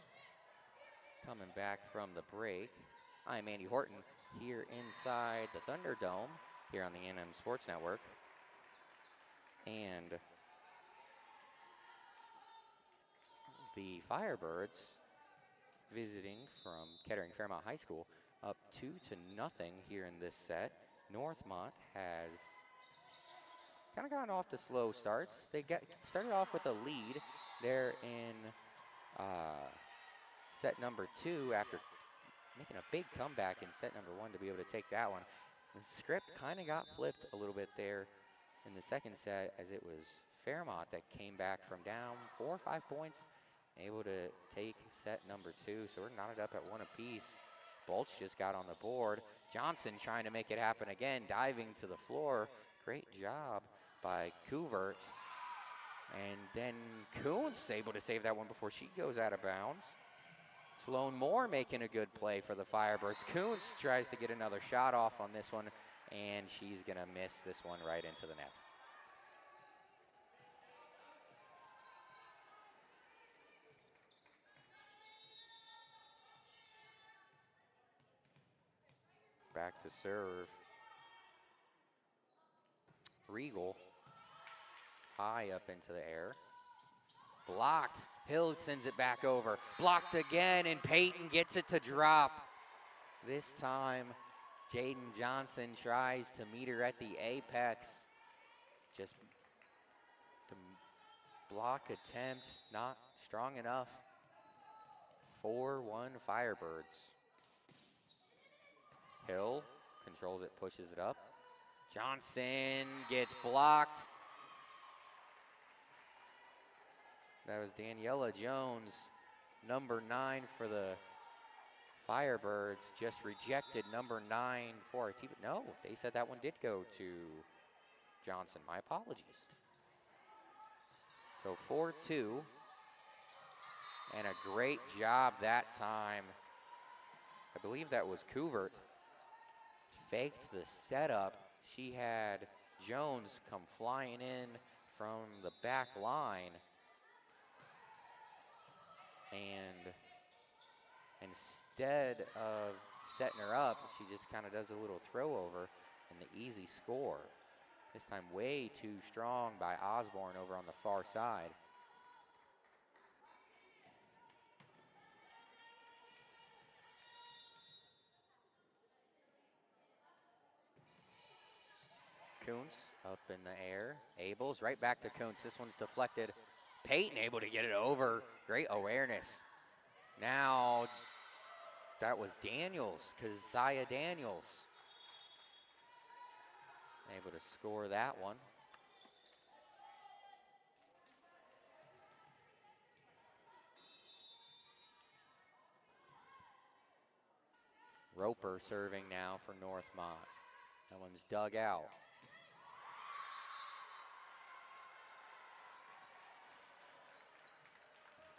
Coming back from the break, I'm Andy Horton here inside the Thunderdome here on the NM Sports Network. And the Firebirds, visiting from Kettering Fairmont High School, up 2-0 here in this set. Northmont has kind of gotten off to slow starts. They started off with a lead there in set number 2 after making a big comeback in set number 1 to be able to take that one. The script kind of got flipped a little bit there in the second set, as it was Fairmont that came back from down 4 or 5 points, able to take set number 2. So we're knotted up at 1 apiece. Bolch just got on the board. Johnson trying to make it happen again, diving to the floor. Great job by Couvert. And then Kuntz able to save that one before she goes out of bounds. Sloan Moore making a good play for the Firebirds. Kuntz tries to get another shot off on this one, and she's going to miss this one right into the net. Back to serve. Regal high up into the air. Blocked. Hill sends it back over. Blocked again, and Peyton gets it to drop. This time, Jaden Johnson tries to meet her at the apex. Just the block attempt not strong enough. 4-1 Firebirds. Hill controls it, pushes it up. Johnson gets blocked. That was Daniela Jones, number 9 for the Firebirds, just rejected number 9 for our team. No, they said that one did go to Johnson. My apologies. So 4-2, and a great job that time. I believe that was Couvert. Faked the setup. She had Jones come flying in from the back line. And instead of setting her up, she just kind of does a little throw over and the easy score. This time way too strong by Osborne over on the far side. Kuntz up in the air. Abels right back to Kuntz. This one's deflected. Peyton able to get it over. Great awareness. Now, that was Daniels, Keziah Daniels. Able to score that one. Roper serving now for Northmont. That one's dug out.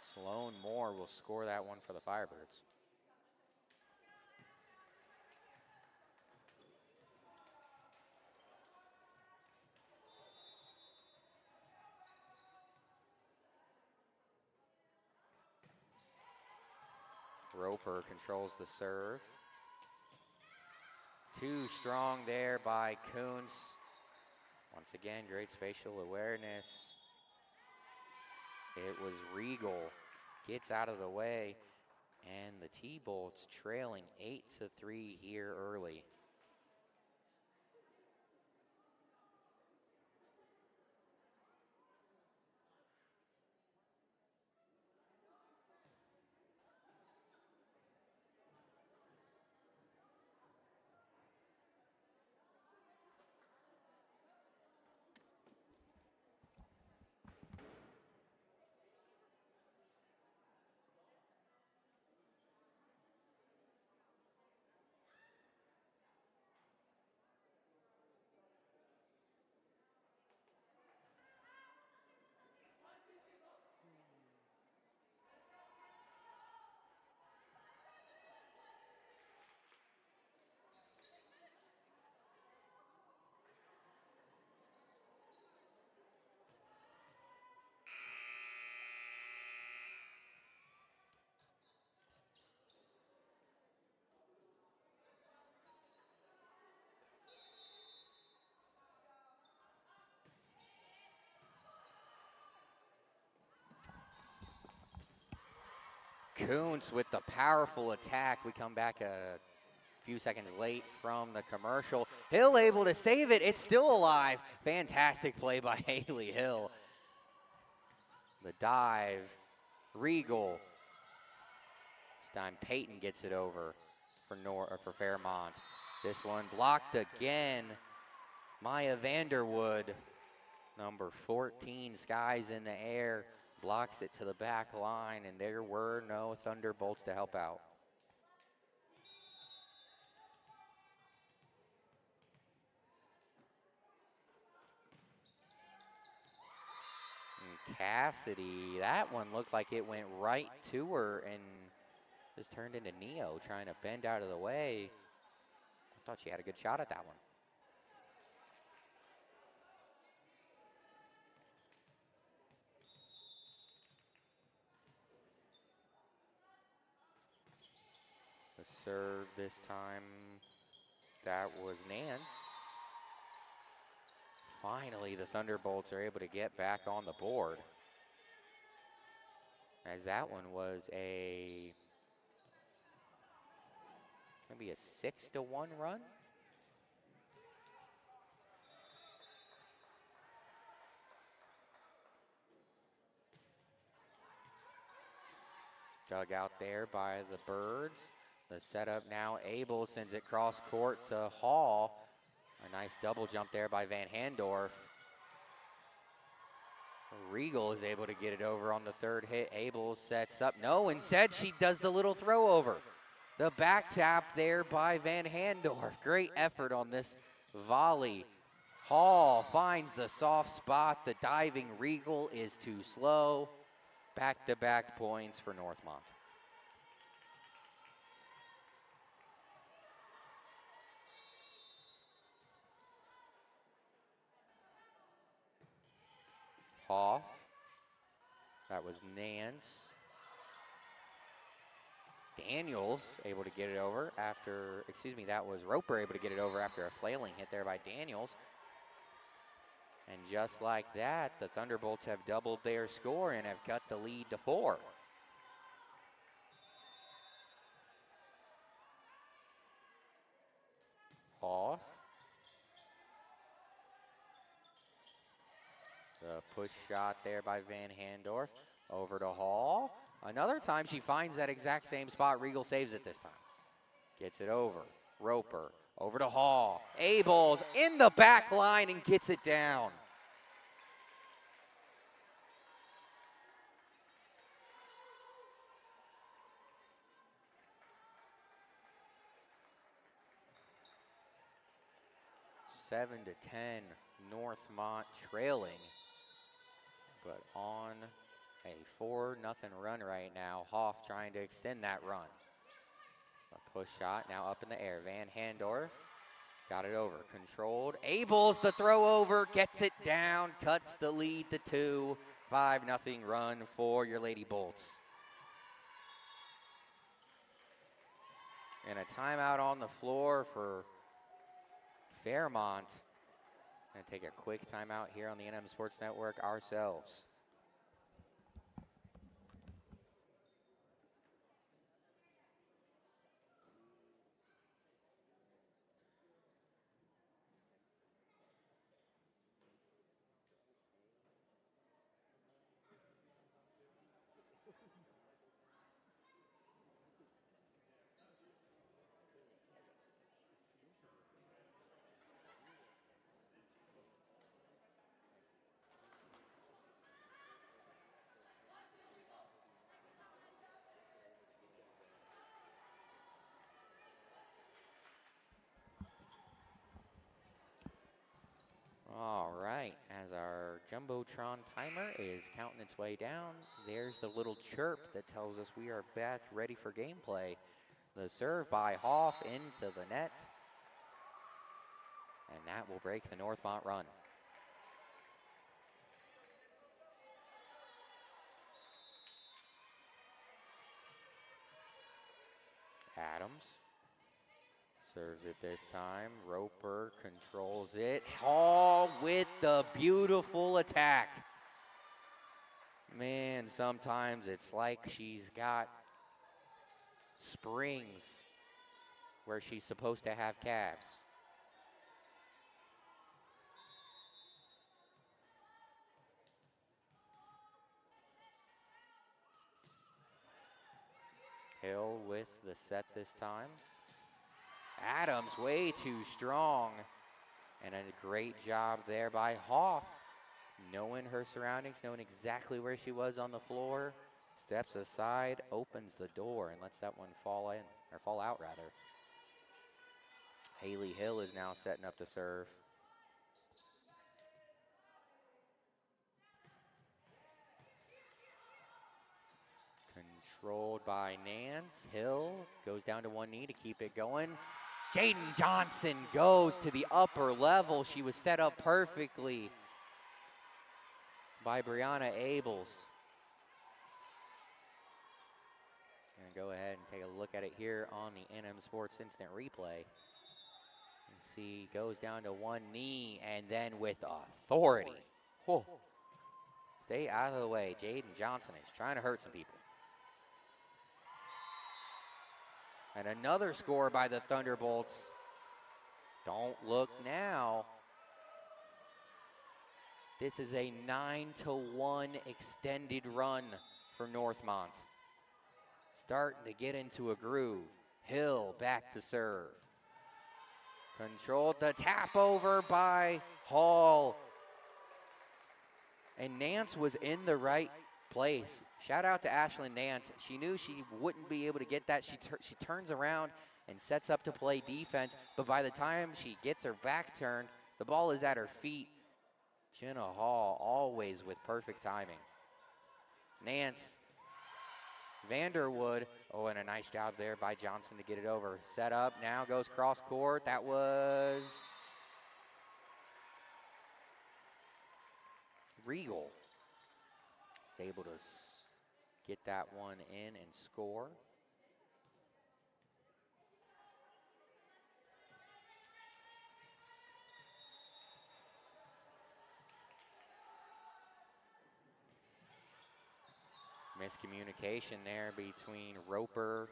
Sloan Moore will score that one for the Firebirds. Roper controls the serve. Too strong there by Kuntz. Once again, great spatial awareness. It was Regal. Gets out of the way, and the T-Bolts trailing 8-3 here early. Kuntz with the powerful attack. We come back a few seconds late from the commercial. Hill able to save it. It's still alive. Fantastic play by Haley Hill. The dive. Regal. This time Peyton gets it over for Fairmont. This one blocked again. Maya Vanderwood, number 14, skies in the air, blocks it to the back line, and there were no Thunderbolts to help out. And Cassidy, that one looked like it went right to her and just turned into Neo, trying to bend out of the way. I thought she had a good shot at that one. The serve this time, that was Nance. Finally, the Thunderbolts are able to get back on the board. As that one was maybe a 6-1 run. Dug out there by the Birds. The setup now, Abel sends it cross court to Hall. A nice double jump there by Van Handorf. Regal is able to get it over on the third hit. Abel sets up. No, instead she does the little throw over. The back tap there by Van Handorf. Great effort on this volley. Hall finds the soft spot. The diving Regal is too slow. Back-to-back points for Northmont. Hoff. That was Nance. Daniels able to get it over after, that was Roper able to get it over after a flailing hit there by Daniels. And just like that, the Thunderbolts have doubled their score and have cut the lead to 4. Hoff. The push shot there by Van Handorf. Over to Hall. Another time she finds that exact same spot. Regal saves it this time. Gets it over. Roper. Over to Hall. Abels in the back line and gets it down. Seven to 10, Northmont trailing, but on a 4-0 run right now. Hoff trying to extend that run. A push shot now up in the air. Van Handorf got it over, controlled. Abels the throw over, gets it down, cuts the lead to 2. 5-0 run for your Lady Bolts. And a timeout on the floor for Fairmont. Gonna take a quick timeout here on the NM Sports Network ourselves. All right, as our Jumbotron timer is counting its way down, there's the little chirp that tells us we are back ready for gameplay. The serve by Hoff into the net, and that will break the Northmont run. Adams serves it this time. Roper controls it. Hall with the beautiful attack. Man, sometimes it's like she's got springs where she's supposed to have calves. Hill with the set this time. Adams way too strong. And a great job there by Hoff. Knowing her surroundings, knowing exactly where she was on the floor. Steps aside, opens the door, and lets that one fall in, or fall out rather. Haley Hill is now setting up to serve. Controlled by Nance. Hill goes down to one knee to keep it going. Jaden Johnson goes to the upper level. She was set up perfectly by Brianna Abels. Gonna go ahead and take a look at it here on the NM Sports Instant Replay. You see, goes down to one knee and then with authority. Whoa. Stay out of the way. Jaden Johnson is trying to hurt some people. And another score by the Thunderbolts. Don't look now. This is a 9-1 extended run for Northmont. Starting to get into a groove. Hill back to serve. Controlled the tap over by Hall. And Nance was in the right place. Shout out to Ashlyn Nance. She knew she wouldn't be able to get that. She turns around and sets up to play defense, but by the time she gets her back turned, the ball is at her feet. Jenna Hall always with perfect timing. Nance, Vanderwood, oh, and a nice job there by Johnson to get it over. Set up, now goes cross court. That was Regal. Is able to get that one in and score. Miscommunication there between Roper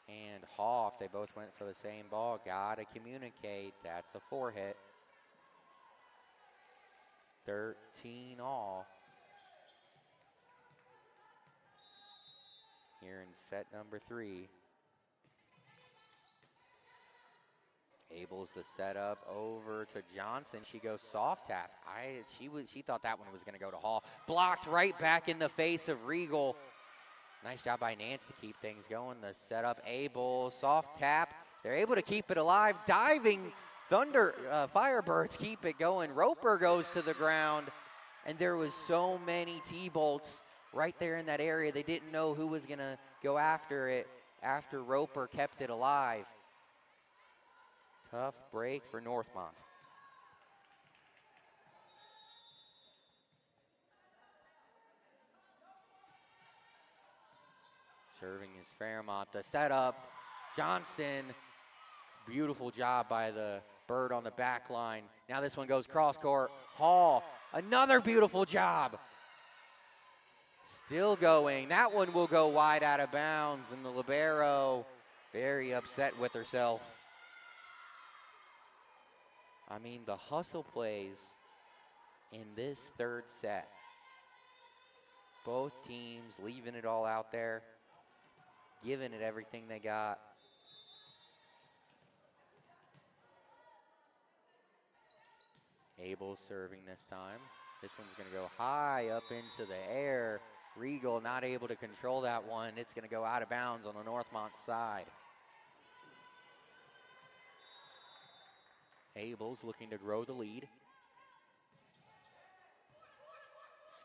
and Hoff. They both went for the same ball. Gotta communicate. That's a 4-hit. 13 all. Here in set number 3. Abels to set up over to Johnson. She goes soft tap. She thought that one was going to go to Hall. Blocked right back in the face of Regal. Nice job by Nance to keep things going. The setup, Abel, soft tap. They're able to keep it alive. Diving Firebirds keep it going. Roper goes to the ground, and there was so many T-bolts right there in that area. They didn't know who was going to go after it after Roper kept it alive. Tough break for Northmont. Serving is Fairmont. The setup, Johnson. Beautiful job by the Bird on the back line. Now this one goes cross court. Hall, another beautiful job. Still going. That one will go wide out of bounds, and the libero very upset with herself. I mean, the hustle plays in this third set. Both teams leaving it all out there, giving it everything they got. Abel serving this time. This one's going to go high up into the air. Regal not able to control that one. It's going to go out of bounds on the Northmont side. Abel's looking to grow the lead.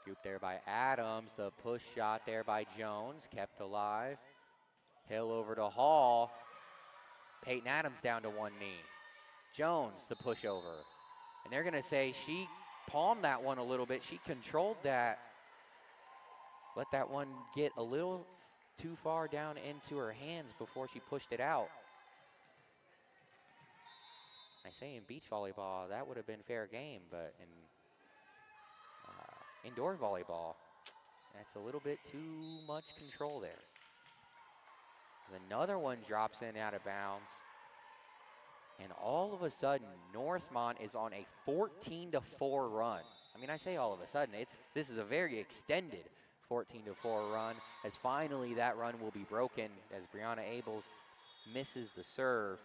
Scoop there by Adams. The push shot there by Jones. Kept alive. Hill over to Hall. Peyton Adams down to one knee. Jones the push over. And they're going to say she palmed that one a little bit. She controlled that. Let that one get a little too far down into her hands before she pushed it out. I say in beach volleyball, that would have been fair game, but in indoor volleyball, that's a little bit too much control there. Another one drops in out of bounds. And all of a sudden, Northmont is on a 14-4 run. I mean, I say all of a sudden, this is a very extended 14-4 run, as finally that run will be broken as Brianna Abels misses the serve.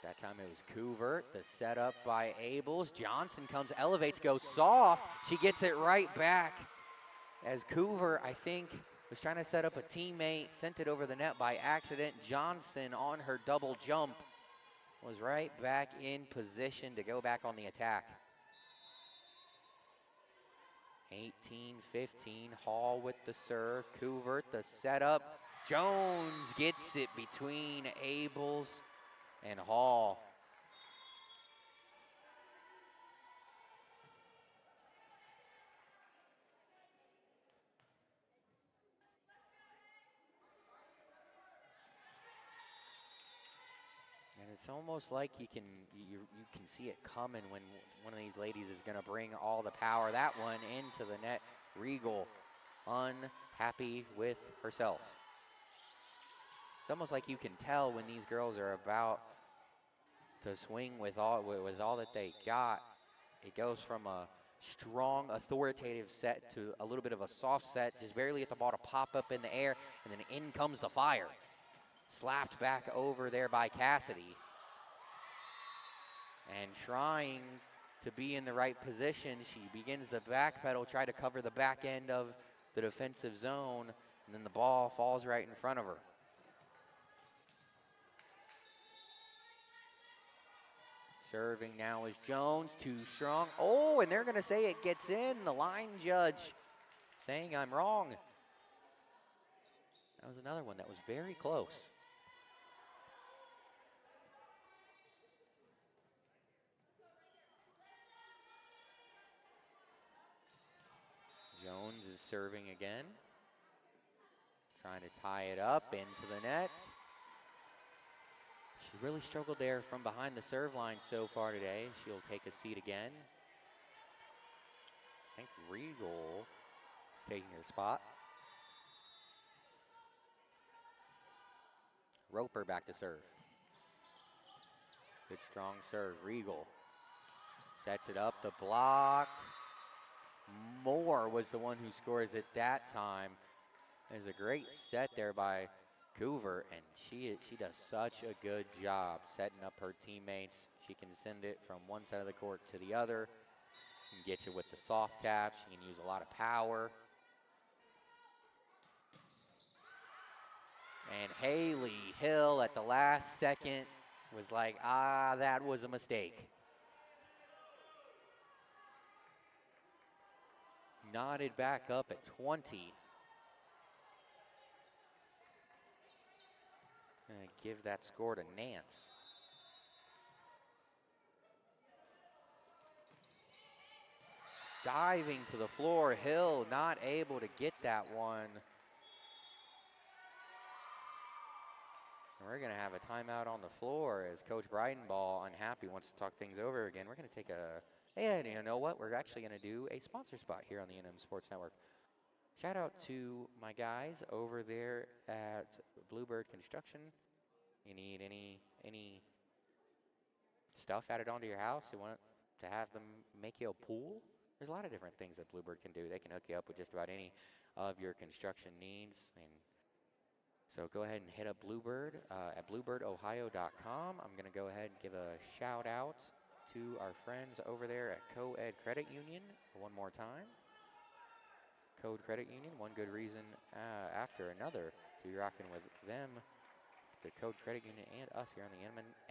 That time it was Couvert, the setup by Abels. Johnson comes, elevates, goes soft. She gets it right back as Couvert, I think, was trying to set up a teammate, sent it over the net by accident. Johnson on her double jump was right back in position to go back on the attack. 18-15, Hall with the serve. Couvert, the setup. Jones gets it between Abels and Hall. And it's almost like you can see it coming when one of these ladies is going to bring all the power. That one into the net. Regal unhappy with herself. It's almost like you can tell when these girls are about to swing with all that they got. It goes from a strong, authoritative set to a little bit of a soft set, just barely at the ball to pop up in the air, and then in comes the fire. Slapped back over there by Cassidy. And trying to be in the right position, she begins the backpedal, try to cover the back end of the defensive zone, and then the ball falls right in front of her. Serving now is Jones, too strong. Oh, and they're gonna say it gets in. The line judge saying I'm wrong. That was another one that was very close. Jones is serving again. Trying to tie it up into the net. She really struggled there from behind the serve line so far today. She'll take a seat again. I think Regal is taking her spot. Roper back to serve. Good strong serve. Regal sets it up. The block. Moore was the one who scores at that time. There's a great set there by Couvert, and she does such a good job setting up her teammates. She can send it from one side of the court to the other. She can get you with the soft tap. She can use a lot of power. And Haley Hill at the last second was like, that was a mistake. Knotted back up at 20. And give that score to Nance. Diving to the floor, Hill not able to get that one. And we're gonna have a timeout on the floor as Coach Breidenball, unhappy, wants to talk things over again. We're gonna take and you know what? We're actually gonna do a sponsor spot here on the NM Sports Network. Shout out to my guys over there at Bluebird Construction. You need any stuff added onto your house? You want to have them make you a pool? There's a lot of different things that Bluebird can do. They can hook you up with just about any of your construction needs. And so go ahead and hit up Bluebird at bluebirdohio.com. I'm going to go ahead and give a shout out to our friends over there at Co-Ed Credit Union one more time. Code Credit Union, one good reason after another to be rocking with them, the Code Credit Union and us here on the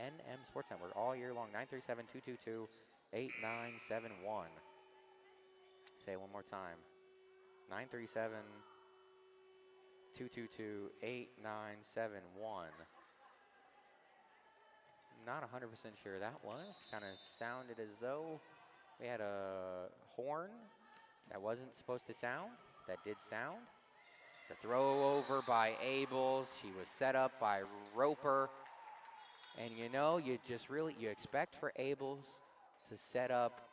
NM Sports Network all year long. 937-222-8971. Say it one more time. 937-222-8971. Not 100% sure that was. Kind of sounded as though we had a horn that wasn't supposed to sound, that did sound. The throw over by Abels. She was set up by Roper. And you know, you expect for Abels to set up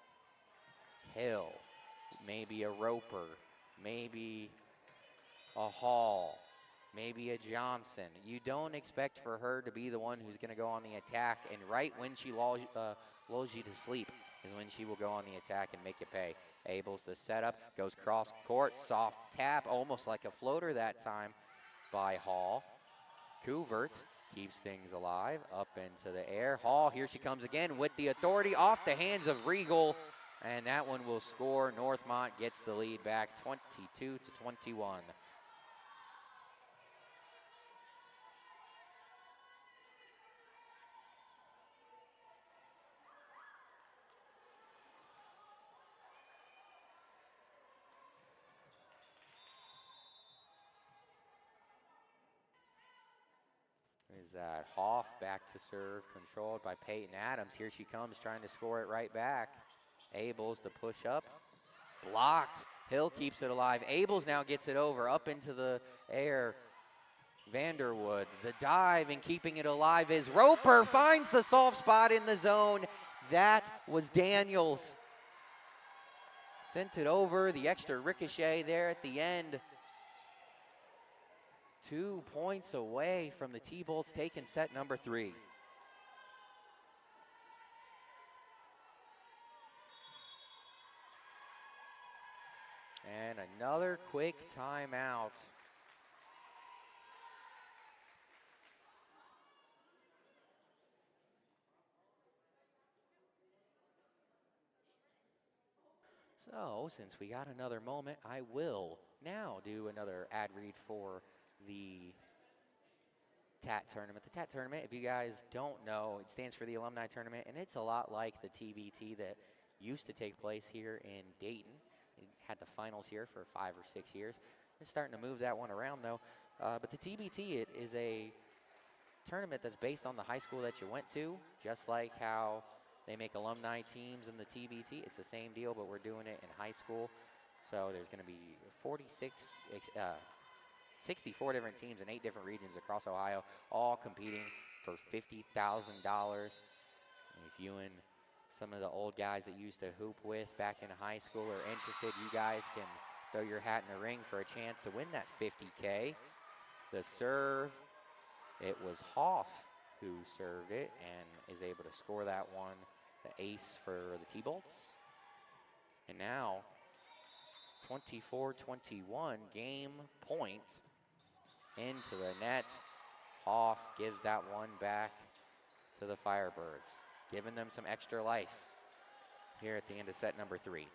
Hill, maybe a Roper, maybe a Hall, maybe a Johnson. You don't expect for her to be the one who's going to go on the attack, and right when she lulls you to sleep is when she will go on the attack and make you pay. Abels the setup, goes cross court, soft tap, almost like a floater that time by Hall. Couvert keeps things alive, up into the air. Hall, here she comes again with the authority off the hands of Regal, and that one will score. Northmont gets the lead back 22-21. Is that Hoff back to serve, controlled by Peyton Adams. Here she comes, trying to score it right back. Abels the push up, blocked. Hill keeps it alive. Abels now gets it over, up into the air. Vanderwood, the dive and keeping it alive is Roper, finds the soft spot in the zone. That was Daniels. Sent it over, the extra ricochet there at the end. 2 points away from the T-Bolts taking set number 3. And another quick timeout. So, since we got another moment, I will now do another ad read for the TAT tournament. The TAT tournament, if you guys don't know, it stands for the Alumni Tournament, and it's a lot like the TBT that used to take place here in Dayton. It had the finals here for 5 or 6 years. It's starting to move that one around, though. But the TBT, it is a tournament that's based on the high school that you went to, just like how they make alumni teams in the TBT. It's the same deal, but we're doing it in high school. So there's going to be 64 different teams in 8 different regions across Ohio, all competing for $50,000. If you and some of the old guys that you used to hoop with back in high school are interested, you guys can throw your hat in the ring for a chance to win that $50K. The serve, it was Hoff who served it and is able to score that one, the ace for the T-Bolts. And now, 24-21, game point into the net. Hoff gives that one back to the Firebirds, giving them some extra life here at the end of set number 3.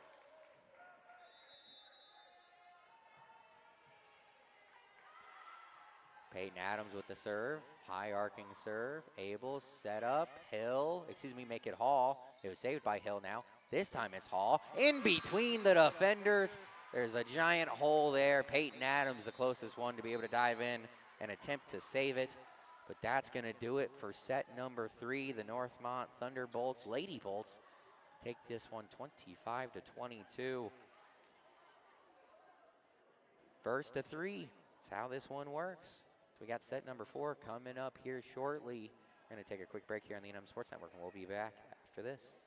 Peyton Adams with the serve, high arcing serve, Abels set up, make it Hall. It was saved by Hill now. This time it's Hall. In between the defenders, there's a giant hole there. Peyton Adams, the closest one to be able to dive in and attempt to save it. But that's going to do it for set number 3. The Northmont Thunderbolts, Lady Bolts, take this one 25-22. First to 3. That's how this one works. We got set number 4 coming up here shortly. We're going to take a quick break here on the NM Sports Network, and we'll be back after this.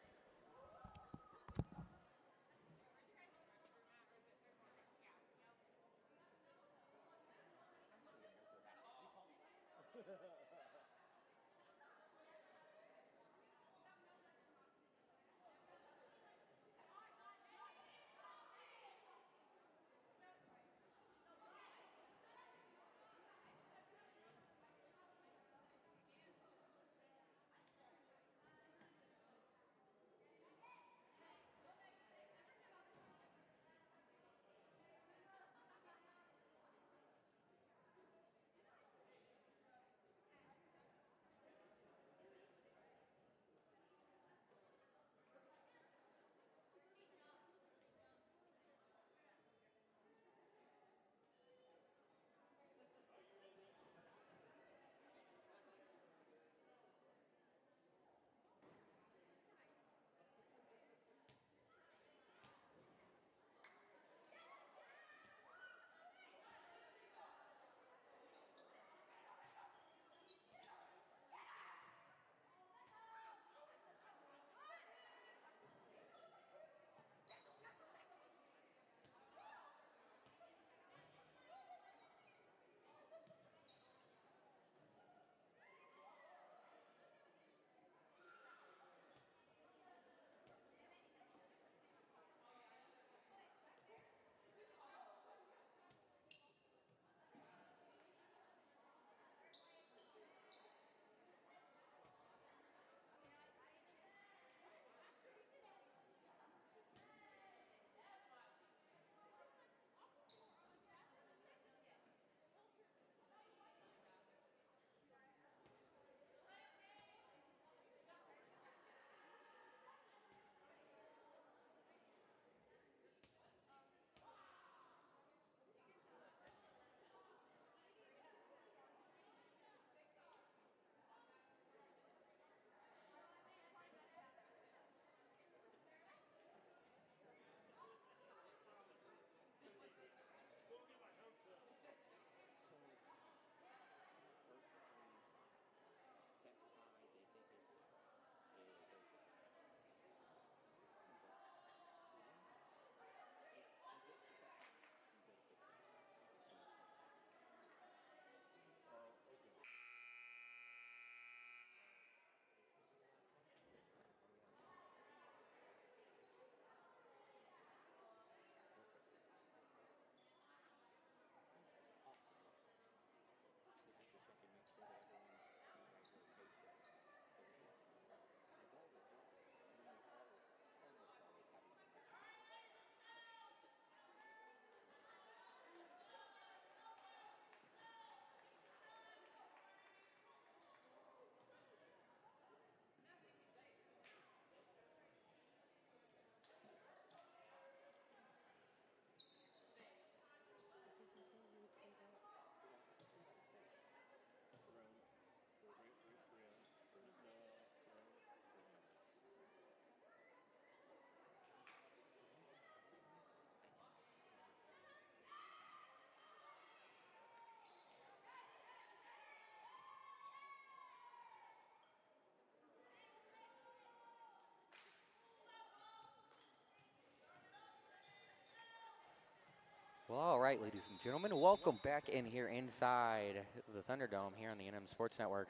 Well, all right, ladies and gentlemen, welcome back in here inside the Thunderdome here on the NM Sports Network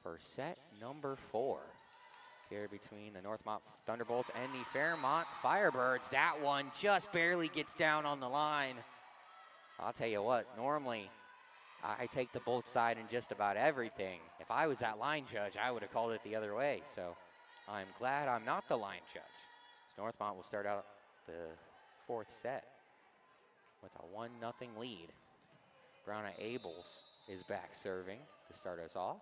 for set number 4 here between the Northmont Thunderbolts and the Fairmont Firebirds. That one just barely gets down on the line. I'll tell you what, normally I take the Bolt side in just about everything. If I was that line judge, I would have called it the other way. So I'm glad I'm not the line judge. So Northmont will start out the 4th set with a 1-0 lead. Browna Abels is back serving to start us off.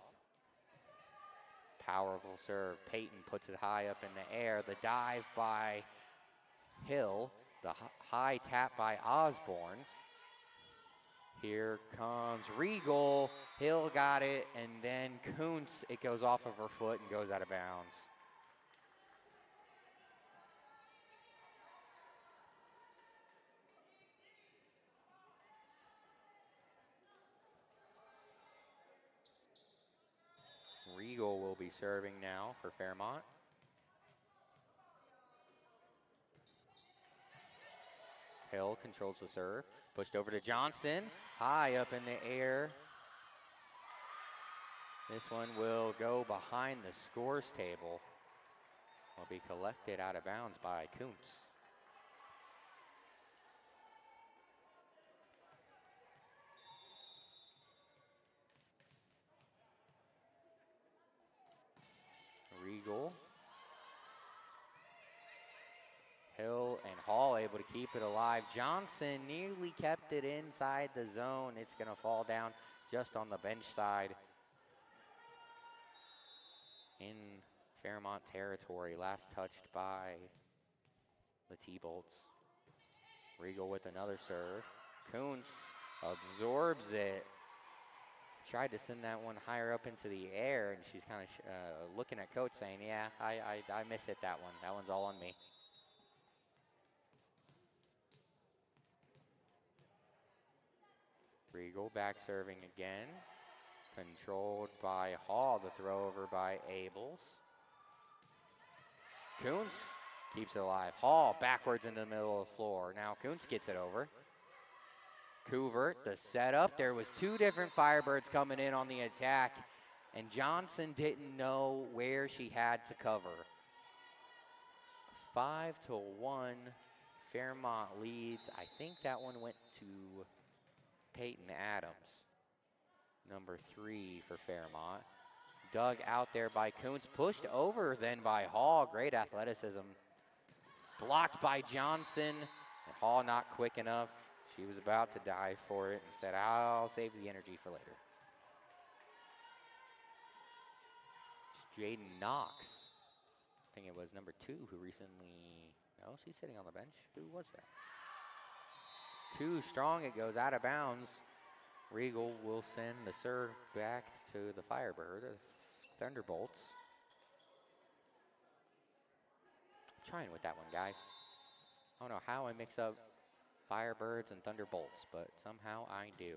Powerful serve. Peyton puts it high up in the air. The dive by Hill. The high tap by Osborne. Here comes Regal. Hill got it, and then Kuntz, it goes off of her foot and goes out of bounds. Regal will be serving now for Fairmont. Hill controls the serve. Pushed over to Johnson. High up in the air. This one will go behind the scores table. Will be collected out of bounds by Kuntz. Regal. Hill and Hall able to keep it alive. Johnson nearly kept it inside the zone. It's going to fall down just on the bench side in Fairmont territory. Last touched by the T-Bolts. Regal with another serve. Kuntz absorbs it. Tried to send that one higher up into the air, and she's kind of looking at coach saying, yeah, I miss-hit that one. That one's all on me. Regal back serving again. Controlled by Hall. The throw over by Abels. Kuntz keeps it alive. Hall backwards into the middle of the floor. Now Kuntz gets it over. Couvert, the setup. There was 2 different Firebirds coming in on the attack, and Johnson didn't know where she had to cover. 5-1, Fairmont leads. I think that one went to Peyton Adams, number 3 for Fairmont. Dug out there by Kuntz, pushed over then by Hall. Great athleticism. Blocked by Johnson. And Hall not quick enough. She was about to dive for it and said, I'll save the energy for later. Jaden Knox. I think it was number 2 who recently, no, she's sitting on the bench. Who was that? Too strong, it goes out of bounds. Regal will send the serve back to the Firebird, Thunderbolts. I'm trying with that one, guys. I don't know how I mix up Firebirds and Thunderbolts, but somehow I do.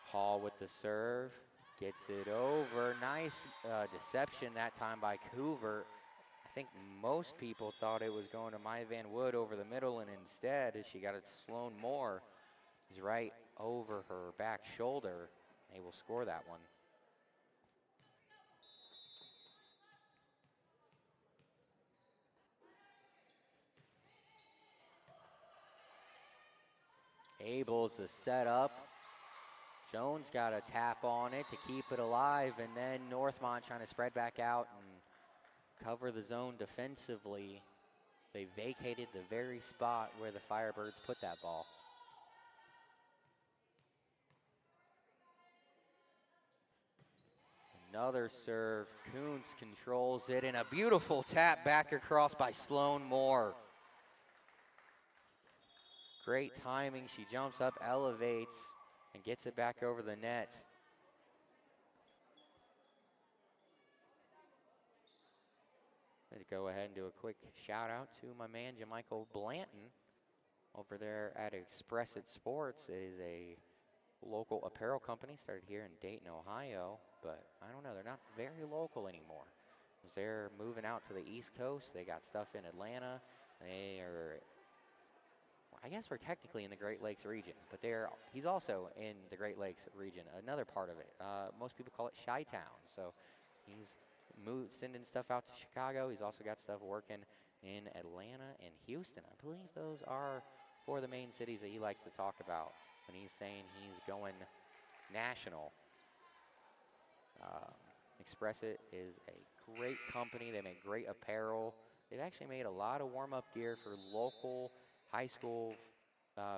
Hall with the serve, gets it over. Nice deception that time by Couvert. I think most people thought it was going to Maya Van Wood over the middle, and instead, as she got it to Sloan Moore, is right over her back shoulder. They will score that one. Abels the setup. Jones got a tap on it to keep it alive, and then Northmont trying to spread back out and cover the zone defensively. They vacated the very spot where the Firebirds put that ball. Another serve. Kuntz controls it, and a beautiful tap back across by Sloan Moore. Great timing. She jumps up, elevates, and gets it back over the net. I'm going to go ahead and do a quick shout out to my man, Jamichael Blanton, over there at Express-It Sports. It is a local apparel company, started here in Dayton, Ohio, but I don't know, they're not very local anymore. They're moving out to the East Coast. They got stuff in Atlanta. They are I guess we're technically in the Great Lakes region, but he's also in the Great Lakes region, another part of it. Most people call it Chi-Town. So he's sending stuff out to Chicago. He's also got stuff working in Atlanta and Houston. I believe those are four of the main cities that he likes to talk about when he's saying he's going national. Express It is a great company. They make great apparel. They've actually made a lot of warm-up gear for local high school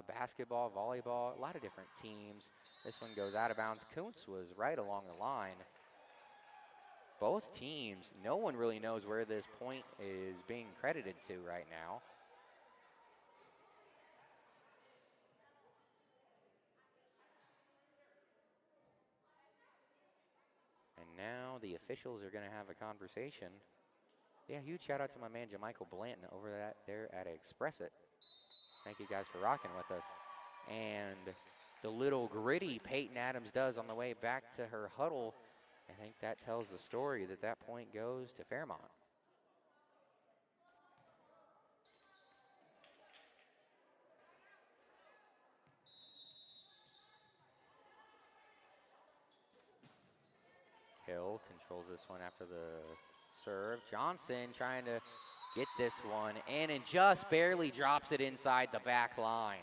basketball, volleyball, a lot of different teams. This one goes out of bounds. Kuntz was right along the line. Both teams, no one really knows where this point is being credited to right now. And now the officials are going to have a conversation. Yeah, huge shout out to my man Jamichael Blanton over there at Express It. Thank you guys for rocking with us. And the little gritty Peyton Adams does on the way back to her huddle, I think that tells the story that point goes to Fairmont. Hill controls this one after the serve. Johnson trying to get this one in and just barely drops it inside the back line.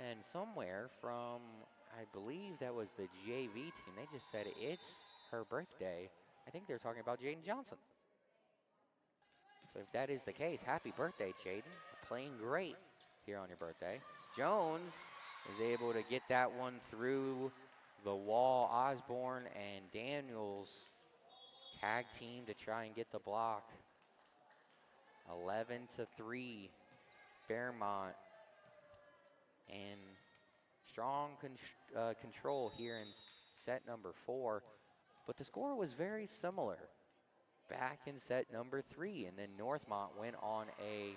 And somewhere from, I believe that was the JV team, they just said it's her birthday. I think they're talking about Jaden Johnson. So if that is the case, happy birthday, Jaden. Playing great here on your birthday. Jones is able to get that one through the wall. Osborne and Daniels tag team to try and get the block. 11-3, Fairmont. And strong control here in set number 4. But the score was very similar back in set number 3. And then Northmont went on a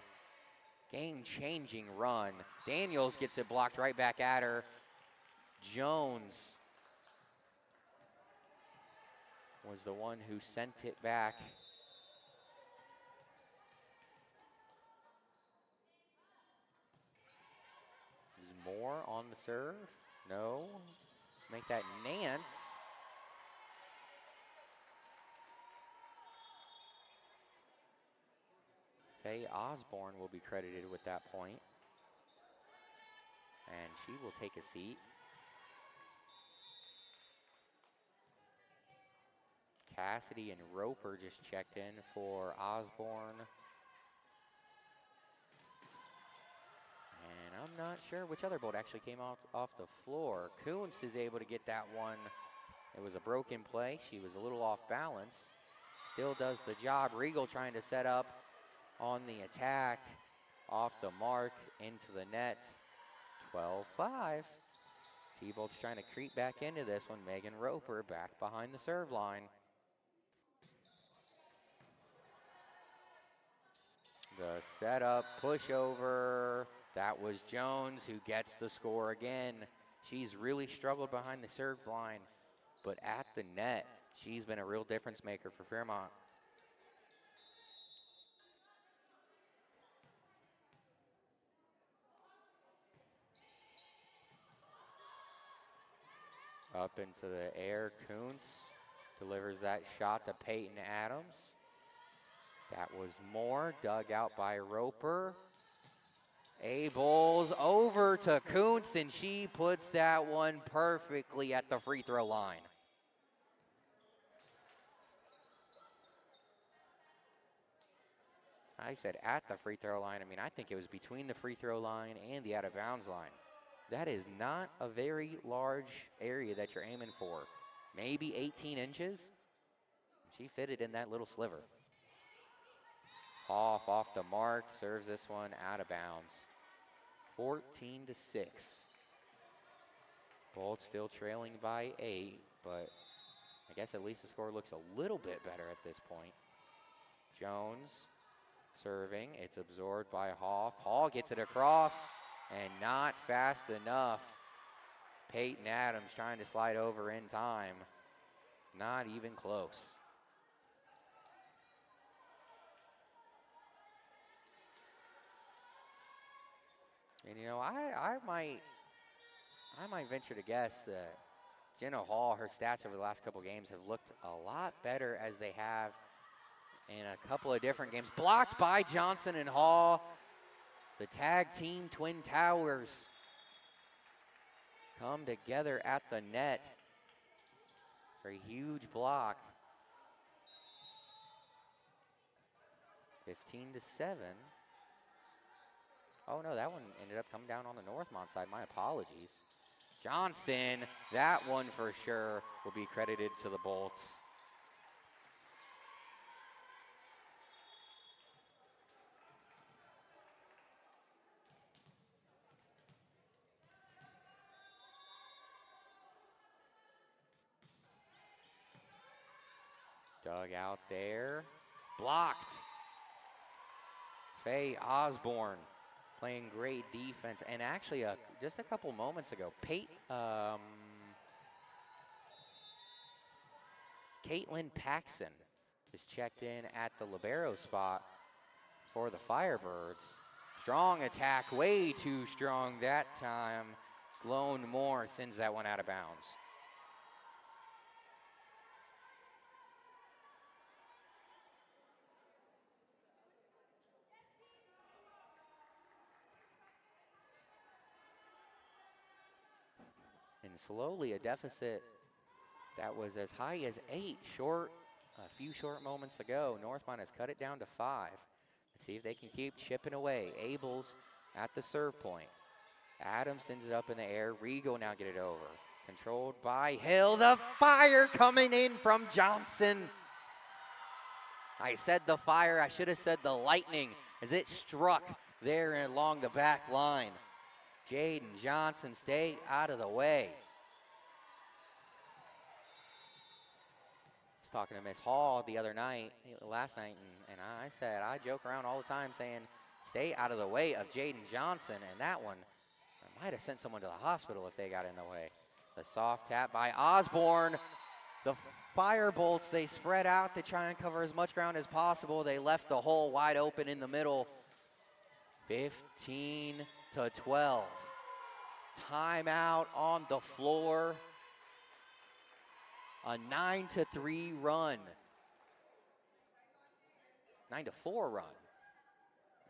game-changing run. Daniels gets it blocked right back at her. Jones was the one who sent it back. Is Moore on the serve? No. Make that Nance. Faye Osborne will be credited with that point. And she will take a seat. Cassidy and Roper just checked in for Osborne. And I'm not sure which other boat actually came off the floor. Kuntz is able to get that one. It was a broken play. She was a little off balance. Still does the job. Regal trying to set up on the attack. Off the mark, into the net. 12-5. T-Bolt's trying to creep back into this one. Megan Roper back behind the serve line. The setup, pushover. That was Jones who gets the score again. She's really struggled behind the serve line, but at the net, she's been a real difference maker for Fairmont. Up into the air, Kuntz delivers that shot to Peyton Adams. That was Moore, dug out by Roper. Abels over to Kuntz, and she puts that one perfectly at the free throw line. I said at the free throw line. I mean, I think it was between the free throw line and the out of bounds line. That is not a very large area that you're aiming for. Maybe 18 inches. She fitted in that little sliver. Off the mark, serves this one out of bounds. 14-6. Bolt still trailing by 8, but I guess at least the score looks a little bit better at this point. Jones serving, it's absorbed by Hoff. Hall gets it across and not fast enough. Peyton Adams trying to slide over in time. Not even close. And you know, I might venture to guess that Jenna Hall, her stats over the last couple games have looked a lot better as they have in a couple of different games. Blocked by Johnson and Hall. The tag team Twin Towers come together at the net for a huge block. 15-7. Oh no, that one ended up coming down on the Northmont side. My apologies. Johnson, that one for sure will be credited to the Bolts. Dug out there, blocked. Faye Osborne playing great defense. And actually, just a couple moments ago, Caitlin Paxson is checked in at the libero spot for the Firebirds. Strong attack, way too strong that time. Sloan Moore sends that one out of bounds. And slowly a deficit that was as high as 8 a few short moments ago. Northmont has cut it down to 5. Let's see if they can keep chipping away. Abels at the serve point. Adams sends it up in the air. Regal now get it over. Controlled by Hill. The fire coming in from Johnson. I said the fire, I should have said the lightning as it struck there along the back line. Jaden Johnson, stay out of the way. I was talking to Miss Hall last night, and I said, I joke around all the time saying, stay out of the way of Jaden Johnson, and that one, I might have sent someone to the hospital if they got in the way. The soft tap by Osborne. The Firebolts, they spread out to try and cover as much ground as possible. They left the hole wide open in the middle. 15-12. Timeout on the floor. A 9-3 run. 9-4 run.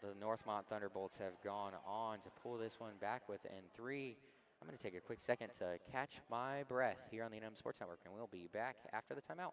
The Northmont Thunderbolts have gone on to pull this one back within 3. I'm going to take a quick second to catch my breath here on the NM Sports Network, and we'll be back after the timeout.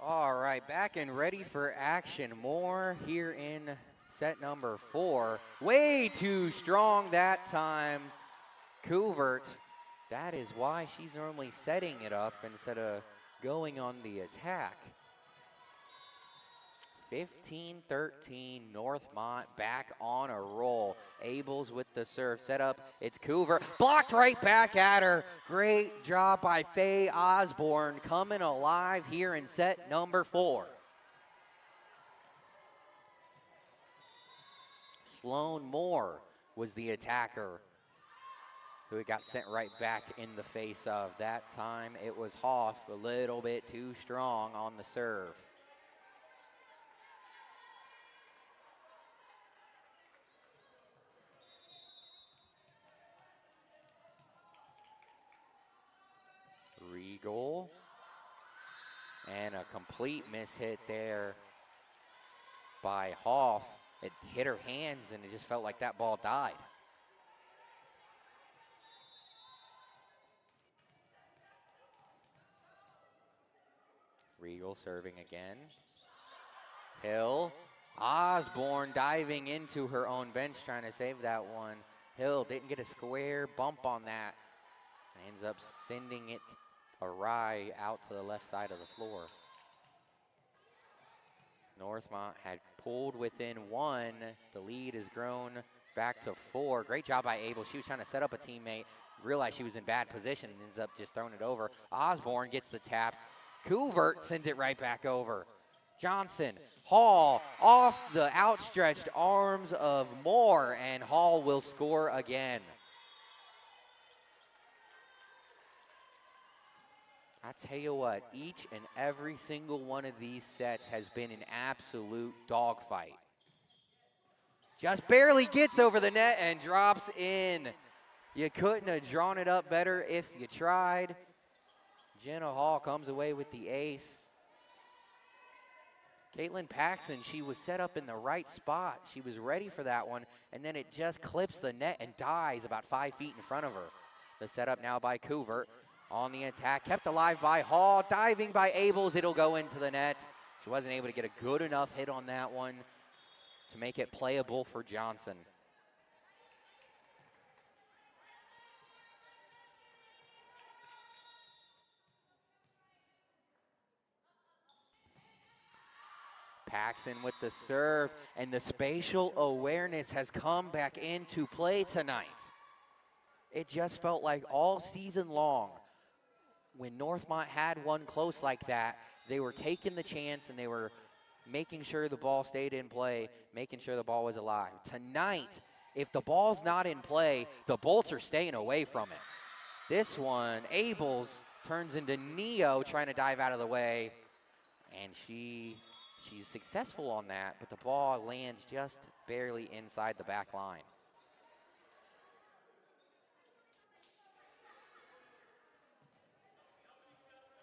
All right, back and ready for action. More here in set number 4. Way too strong that time. Couvert, that is why she's normally setting it up instead of going on the attack. 15-13, Northmont back on a roll. Abels with the serve set up. It's Coover, blocked right back at her. Great job by Faye Osborne coming alive here in set number 4. Sloan Moore was the attacker who got sent right back in the face of. That time it was Hoff, a little bit too strong on the serve. Regal, and a complete mishit there by Hoff. It hit her hands and it just felt like that ball died. Regal serving again. Hill Osborne diving into her own bench, trying to save that one. Hill didn't get a square bump on that. Ends up sending it awry out to the left side of the floor. Northmont had pulled within one. The lead has grown back to 4. Great job by Abel. She was trying to set up a teammate, realized she was in bad position, and ends up just throwing it over. Osborne gets the tap. Couvert sends it right back over. Johnson, Hall, off the outstretched arms of Moore, and Hall will score again. I tell you what, each and every single one of these sets has been an absolute dogfight. Just barely gets over the net and drops in. You couldn't have drawn it up better if you tried. Jenna Hall comes away with the ace. Caitlin Paxson, she was set up in the right spot. She was ready for that one, and then it just clips the net and dies about 5 feet in front of her. The setup now by Couvert. On the attack, kept alive by Hall, diving by Abels, it'll go into the net. She wasn't able to get a good enough hit on that one to make it playable for Johnson. Paxson with the serve, and the spatial awareness has come back into play tonight. It just felt like all season long, when Northmont had one close like that, they were taking the chance and they were making sure the ball stayed in play, making sure the ball was alive. Tonight, if the ball's not in play, the Bolts are staying away from it. This one, Abels turns into Neo trying to dive out of the way, and she's successful on that, but the ball lands just barely inside the back line.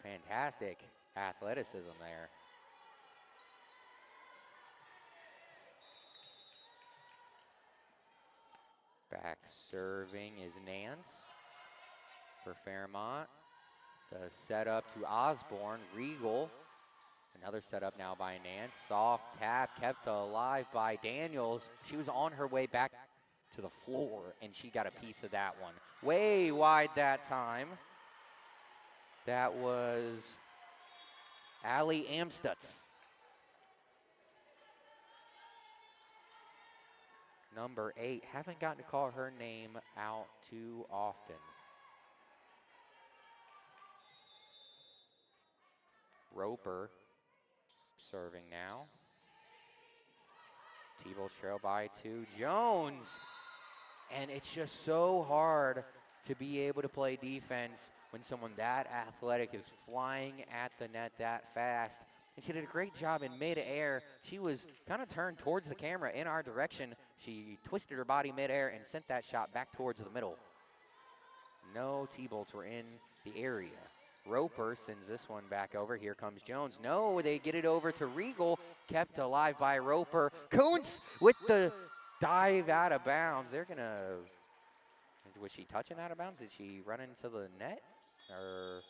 Fantastic athleticism there. Back serving is Nance for Fairmont. The setup to Osborne, Regal. Another setup now by Nance. Soft tap kept alive by Daniels. She was on her way back to the floor, and she got a piece of that one. Way wide that time. That was Allie Amstutz. Number 8. Haven't gotten to call her name out too often. Roper serving now. T-Ball trail by 2. Jones. And it's just so hard to be able to play defense when someone that athletic is flying at the net that fast. And she did a great job in mid-air. She was kind of turned towards the camera in our direction. She twisted her body mid-air and sent that shot back towards the middle. No T-Bolts were in the area. Roper sends this one back over. Here comes Jones. No, they get it over to Regal. Kept alive by Roper. Kuntz with the dive out of bounds. They're going to... Was she touching out of bounds? Did she run into the net? Or...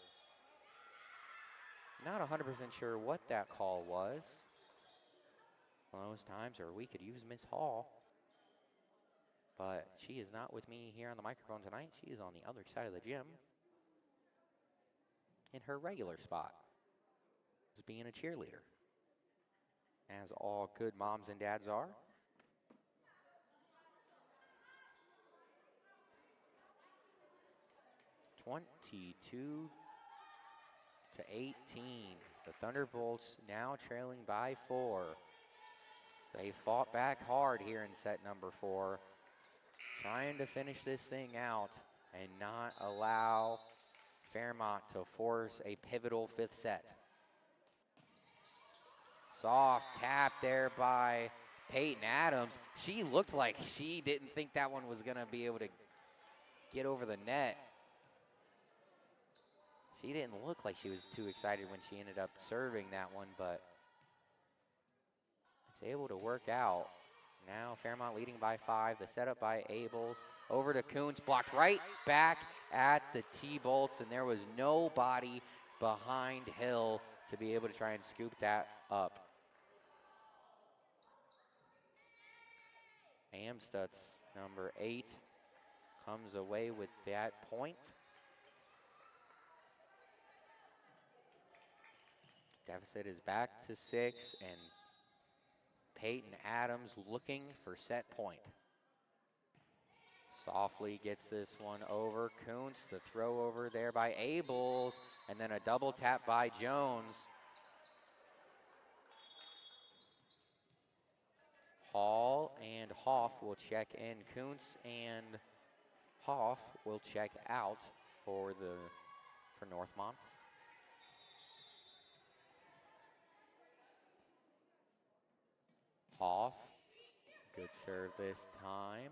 Not 100% sure what that call was. One of those times where we could use Miss Hall. But she is not with me here on the microphone tonight. She is on the other side of the gym in her regular spot, as being a cheerleader, as all good moms and dads are. (22-18). The Thunderbolts now trailing by 4. They fought back hard here in set number 4, trying to finish this thing out and not allow Fairmont to force a pivotal 5th set. Soft tap there by Peyton Adams. She looked like she didn't think that one was going to be able to get over the net. She didn't look like she was too excited when she ended up serving that one, but it's able to work out. Now Fairmont leading by 5. The setup by Abels. Over to Kuntz, blocked right back at the T-Bolts, and there was nobody behind Hill to be able to try and scoop that up. Amstutz, number 8, comes away with that point. Deficit is back to 6, and Peyton Adams looking for set point. Softly gets this one over. Kuntz, the throw over there by Abels, and then a double tap by Jones. Hall and Hoff will check in. Kuntz and Hoff will check out for Northmont. Hoff, good serve this time.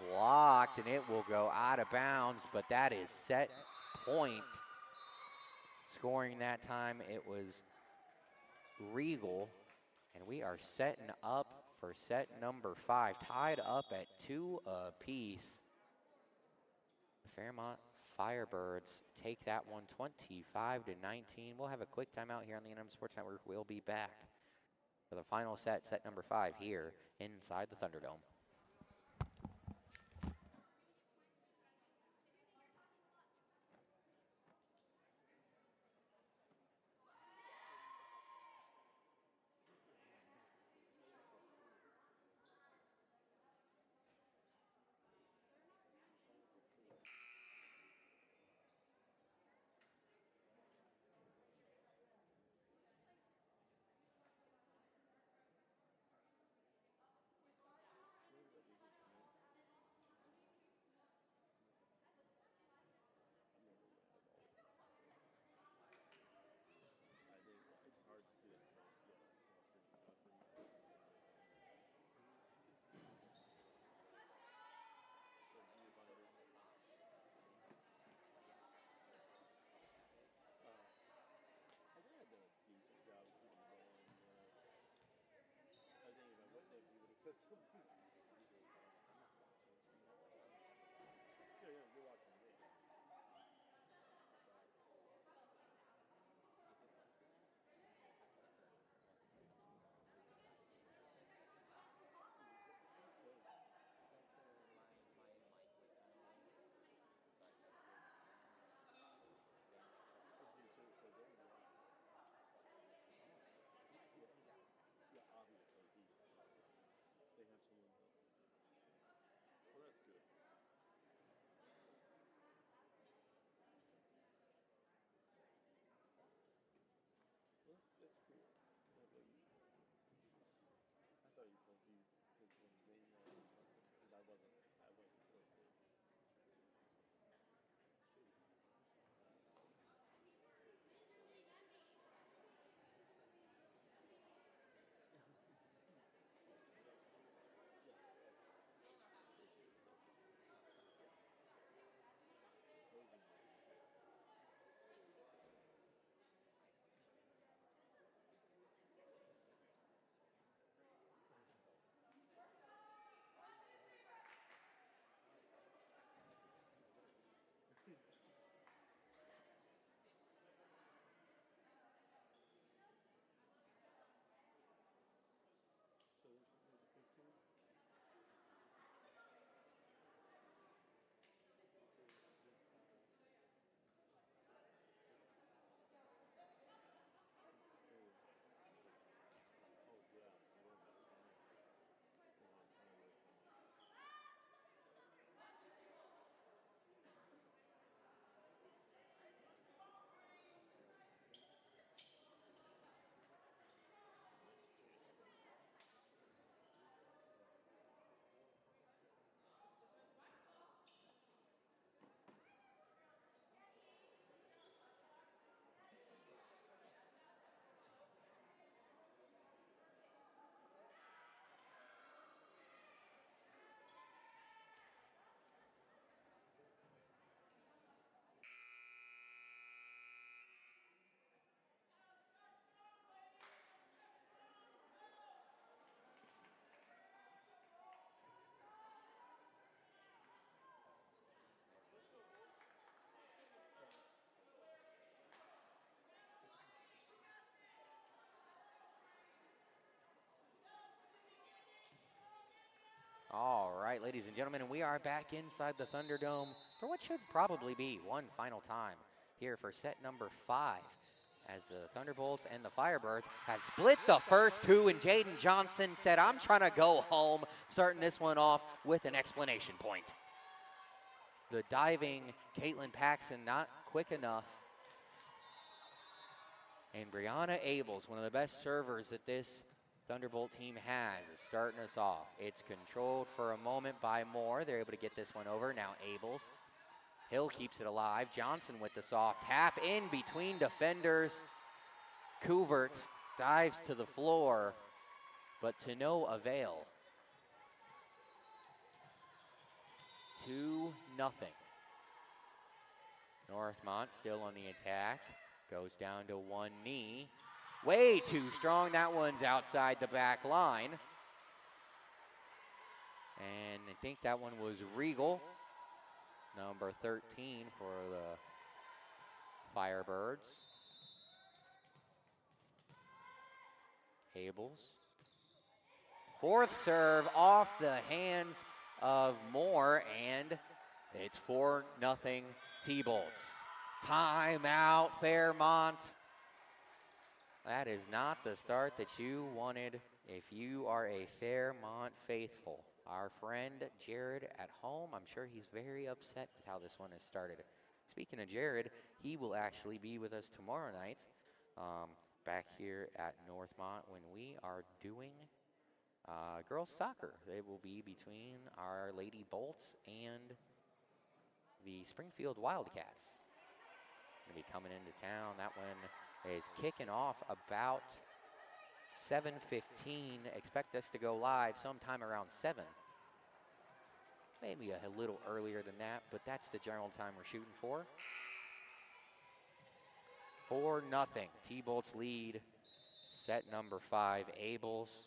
Blocked, and it will go out of bounds, but that is set point. Scoring that time, it was Regal, and we are setting up for set number 5, tied up at 2 apiece. Fairmont Firebirds take that one 25-19. We'll have a quick timeout here on the NM Sports Network. We'll be back for the final set, set number 5 here inside the Thunderdome. All right, ladies and gentlemen, we are back inside the Thunderdome for what should probably be one final time here for set number 5, as the Thunderbolts and the Firebirds have split the first two, and Jaden Johnson said, I'm trying to go home, starting this one off with an explanation point. The diving Caitlin Paxson not quick enough. And Brianna Abels, one of the best servers that this Thunderbolt team has, is starting us off. It's controlled for a moment by Moore. They're able to get this one over. Now Abels. Hill keeps it alive. Johnson with the soft tap in between defenders. Couvert dives to the floor, but to no avail. 2-0. Northmont still on the attack. Goes down to one knee. Way too strong. That one's outside the back line. And I think that one was Regal, number 13 for the Firebirds. Abels. Fourth serve off the hands of Moore, and it's 4-0 T-Bolts. Timeout, Fairmont. That is not the start that you wanted if you are a Fairmont faithful. Our friend Jared at home, I'm sure he's very upset with how this one has started. Speaking of Jared, he will actually be with us tomorrow night back here at Northmont when we are doing girls soccer. It will be between our Lady Bolts and the Springfield Wildcats. Going to be coming into town. That one is kicking off about 7:15. Expect us to go live sometime around 7. Maybe a little earlier than that, but that's the general time we're shooting for. 4-0. T-Bolts lead. Set number 5. Abels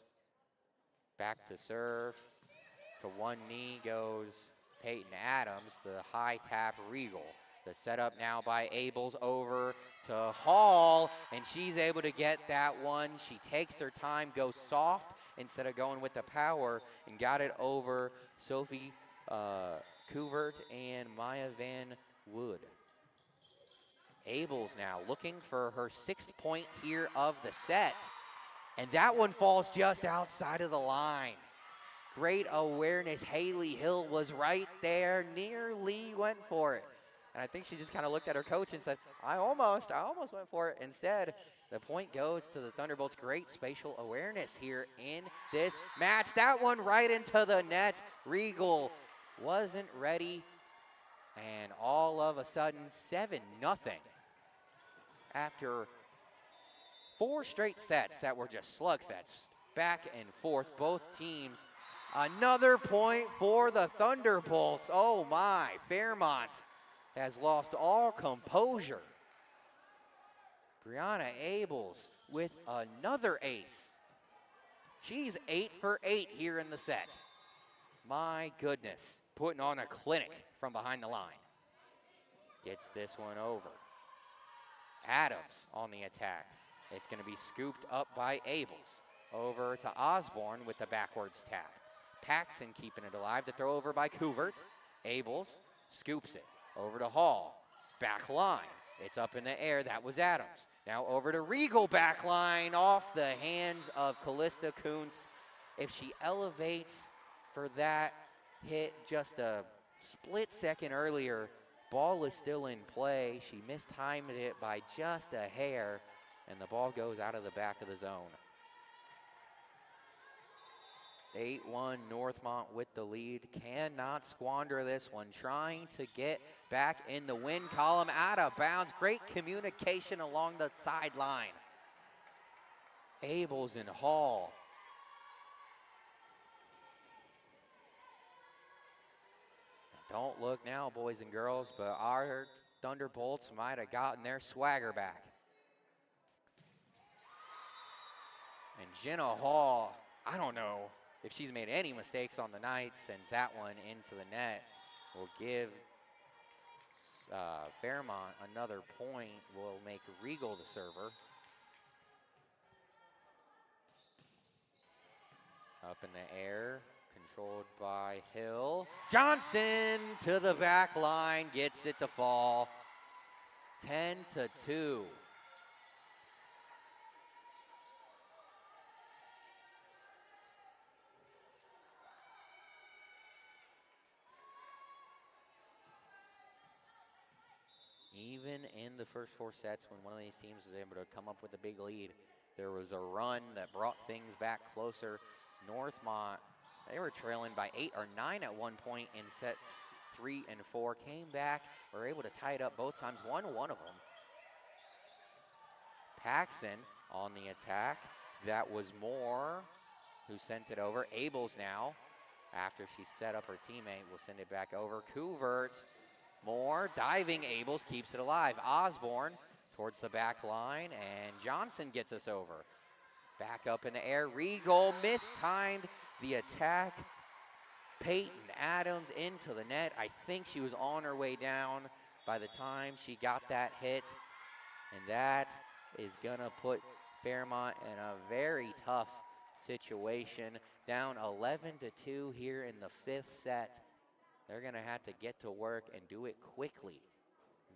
back to serve. To one knee goes Peyton Adams. The high tap Regal. The setup now by Abels over to Hall, and she's able to get that one. She takes her time, goes soft instead of going with the power, and got it over Sophie Couvert and Maya Van Wood. Abels now looking for her 6th point here of the set, and that one falls just outside of the line. Great awareness. Haley Hill was right there, nearly went for it. And I think she just kind of looked at her coach and said, I almost went for it. Instead, the point goes to the Thunderbolts. Great spatial awareness here in this match. That one right into the net. Regal wasn't ready. And all of a sudden, 7-0. After 4 straight sets that were just slugfests, back and forth, both teams. Another point for the Thunderbolts. Oh my, Fairmont has lost all composure. Brianna Abels with another ace. She's 8 for 8 here in the set. My goodness, putting on a clinic from behind the line. Gets this one over. Adams on the attack. It's going to be scooped up by Abels. Over to Osborne with the backwards tap. Paxson keeping it alive to throw over by Couvert. Abels scoops it. Over to Hall, back line. It's up in the air, that was Adams. Now over to Regal, back line, off the hands of Callista Kuntz. If she elevates for that hit just a split second earlier, ball is still in play. She mistimed it by just a hair, and the ball goes out of the back of the zone. 8-1 Northmont with the lead. Cannot squander this one. Trying to get back in the win column, out of bounds. Great communication along the sideline. Abels and Hall. Don't look now, boys and girls, but our Thunderbolts might have gotten their swagger back. And Jenna Hall, I don't know if she's made any mistakes on the night, sends that one into the net. Will give Fairmont another point. Will make Regal the server. Up in the air, controlled by Hill. Johnson to the back line, gets it to fall. 10-2. Even in the first 4 sets, when one of these teams was able to come up with a big lead, there was a run that brought things back closer. Northmont, they were trailing by 8 or 9 at one point in sets 3 and 4. Came back, were able to tie it up both times, won one of them. Paxson on the attack. That was Moore who sent it over. Abels now, after she set up her teammate, will send it back over. Couvert, Moore, diving Abels, keeps it alive. Osborne towards the back line, and Johnson gets us over. Back up in the air, Regal mistimed the attack. Peyton Adams into the net. I think she was on her way down by the time she got that hit, and that is gonna put Fairmont in a very tough situation. Down 11-2 here in the 5th set. They're gonna have to get to work and do it quickly.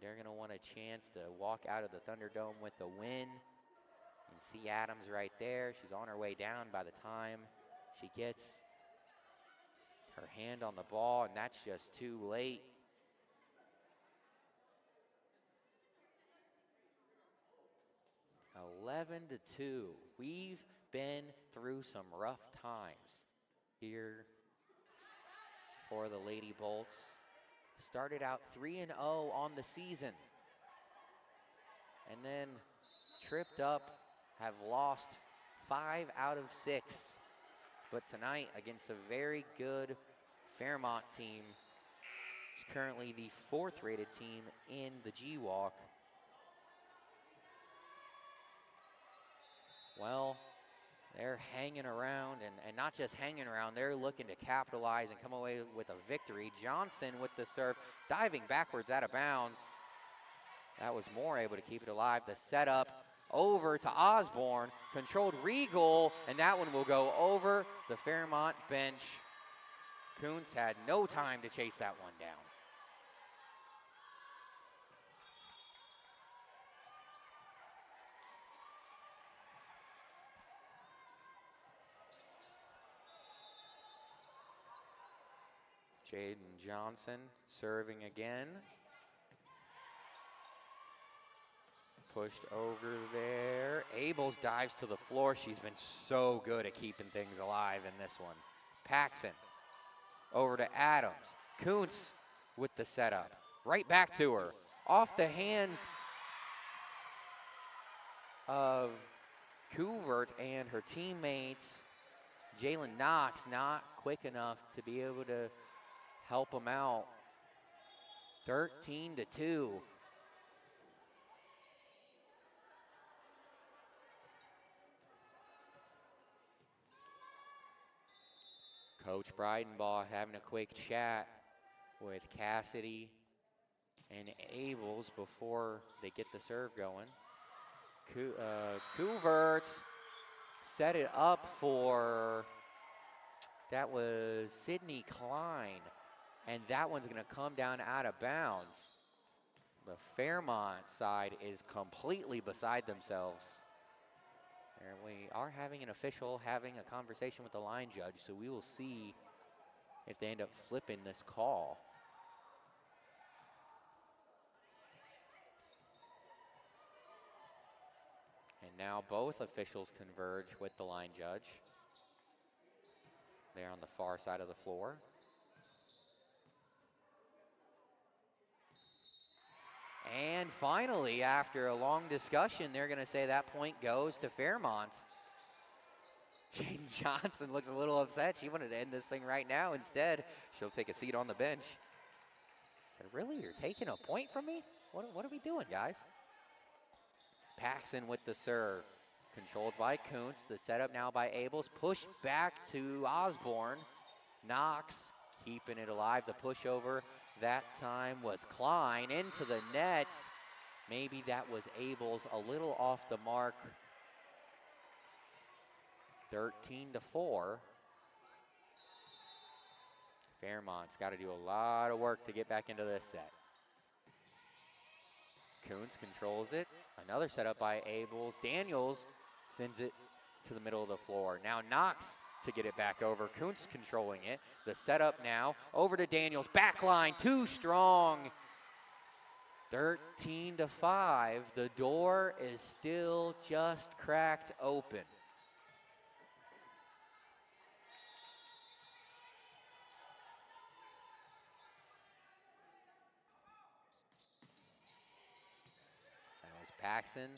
They're gonna want a chance to walk out of the Thunderdome with the win. You can see Adams right there. She's on her way down by the time she gets her hand on the ball, and that's just too late. (11-2). We've been through some rough times here for the Lady Bolts. Started out 3-0 on the season, and then tripped up, have lost 5 out of 6. But tonight, against a very good Fairmont team, it's currently the 4th rated team in the G-Walk. Well, they're hanging around, and not just hanging around, they're looking to capitalize and come away with a victory. Johnson with the serve, diving backwards out of bounds. That was Moore able to keep it alive. The setup over to Osborne, controlled Regal, and that one will go over the Fairmont bench. Kuntz had no time to chase that one down. Jaden Johnson serving again. Pushed over there. Abels dives to the floor. She's been so good at keeping things alive in this one. Paxson over to Adams. Kuntz with the setup. Right back to her. Off the hands of Couvert and her teammates. Jalen Knox not quick enough to be able to help them out. 13-2. Coach Breidenbaugh having a quick chat with Cassidy and Abels before they get the serve going. Couvert set it up for, that was Sydney Klein, and that one's gonna come down out of bounds. The Fairmont side is completely beside themselves. And we are having an official having a conversation with the line judge, so we will see if they end up flipping this call. And now both officials converge with the line judge. They're on the far side of the floor. And finally, after a long discussion, they're going to say that point goes to Fairmont. Jaden Johnson looks a little upset. She wanted to end this thing right now. Instead, she'll take a seat on the bench. Said, really, you're taking a point from me? What are we doing, guys? Paxson with the serve. Controlled by Kuntz. The setup now by Abels. Push back to Osborne. Knox keeping it alive. The pushover that time was Klein into the net. Maybe that was Abels a little off the mark. 13-4. Fairmont's got to do a lot of work to get back into this set. Kuntz controls it. Another setup by Abels. Daniels sends it to the middle of the floor. Now Knox to get it back over. Kuntz controlling it. The setup now over to Daniels. Backline too strong. 13-5. The door is still just cracked open. Paxson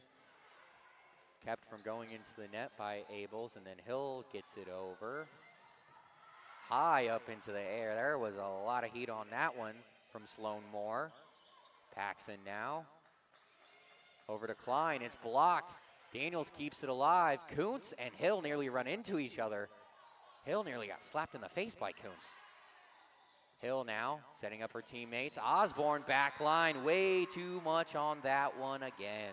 kept from going into the net by Abels, and then Hill gets it over. High up into the air. There was a lot of heat on that one from Sloan Moore. Paxson now. Over to Klein. It's blocked. Daniels keeps it alive. Kuntz and Hill nearly run into each other. Hill nearly got slapped in the face by Kuntz. Hill now setting up her teammates. Osborne back line, way too much on that one again.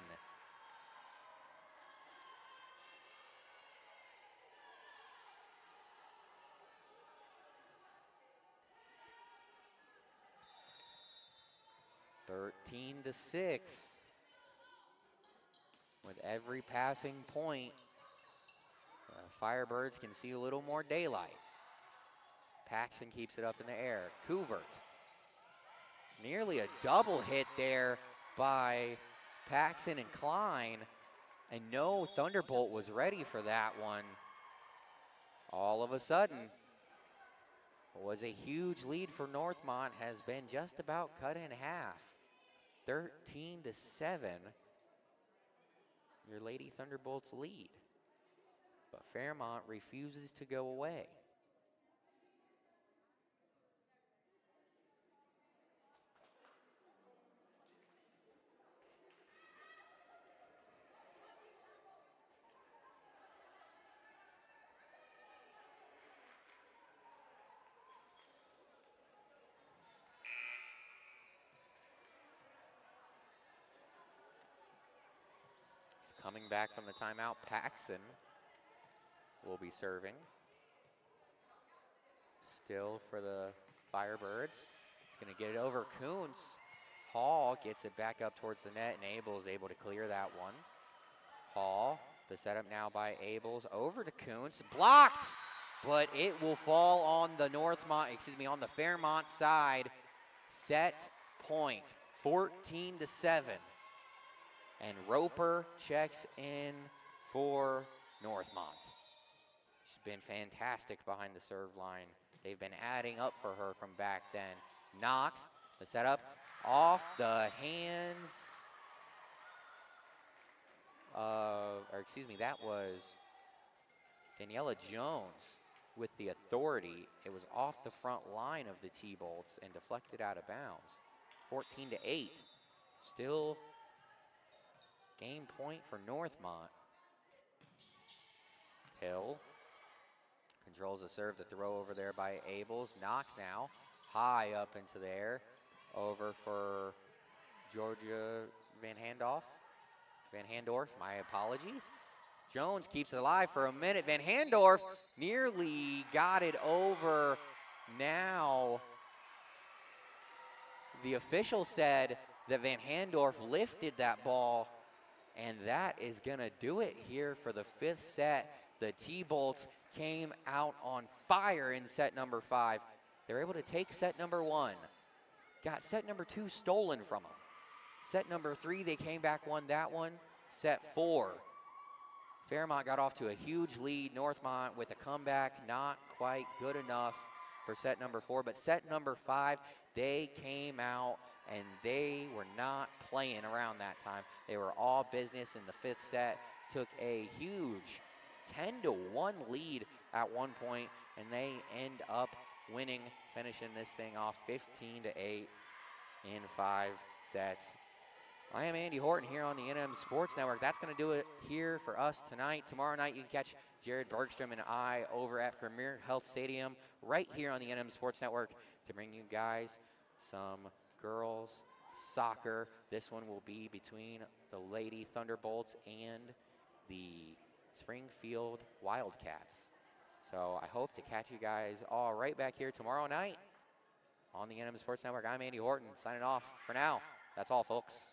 (13-6). With every passing point, Firebirds can see a little more daylight. Paxson keeps it up in the air. Couvert. Nearly a double hit there by Paxson and Klein. And no Thunderbolt was ready for that one. All of a sudden, what was a huge lead for Northmont has been just about cut in half. 13-7. Your Lady Thunderbolts lead. But Fairmont refuses to go away. Coming back from the timeout, Paxson will be serving. Still for the Firebirds. He's going to get it over Kuntz. Hall gets it back up towards the net, and Abels able to clear that one. Hall, the setup now by Abels, over to Kuntz. Blocked, but it will fall on the on the Fairmont side. Set point, 14-7. And Roper checks in for Northmont. She's been fantastic behind the serve line. They've been adding up for her from back then. Knox, the setup, off the hands. That was Daniela Jones with the authority. It was off the front line of the T-Bolts and deflected out of bounds. 14-8. Still game point for Northmont. Hill controls the serve, the throw over there by Abels. Knox now, high up into the air. Over for Georgia Van Handorf, my apologies. Jones keeps it alive for a minute. Van Handorf nearly got it over. Now, the official said that Van Handorf lifted that ball, and that is gonna do it here for the fifth set. The T-Bolts came out on fire in set number 5. They were able to take set number 1. Got set number 2 stolen from them. Set number 3, they came back, won that one. Set 4, Fairmont got off to a huge lead. Northmont with a comeback, not quite good enough for set number 4. But set number 5, they came out and they were not playing around that time. They were all business in the 5th set. Took a huge 10-1 lead at one point, and they end up winning, finishing this thing off 15-8 in 5 sets. I am Andy Horton here on the NM Sports Network. That's going to do it here for us tonight. Tomorrow night you can catch Jared Bergstrom and I over at Premier Health Stadium right here on the NM Sports Network to bring you guys some girls soccer. This one will be between the Lady Thunderbolts and the Springfield Wildcats. So I hope to catch you guys all right back here tomorrow night on the NM Sports Network. I'm Andy Horton signing off for now. That's all, folks.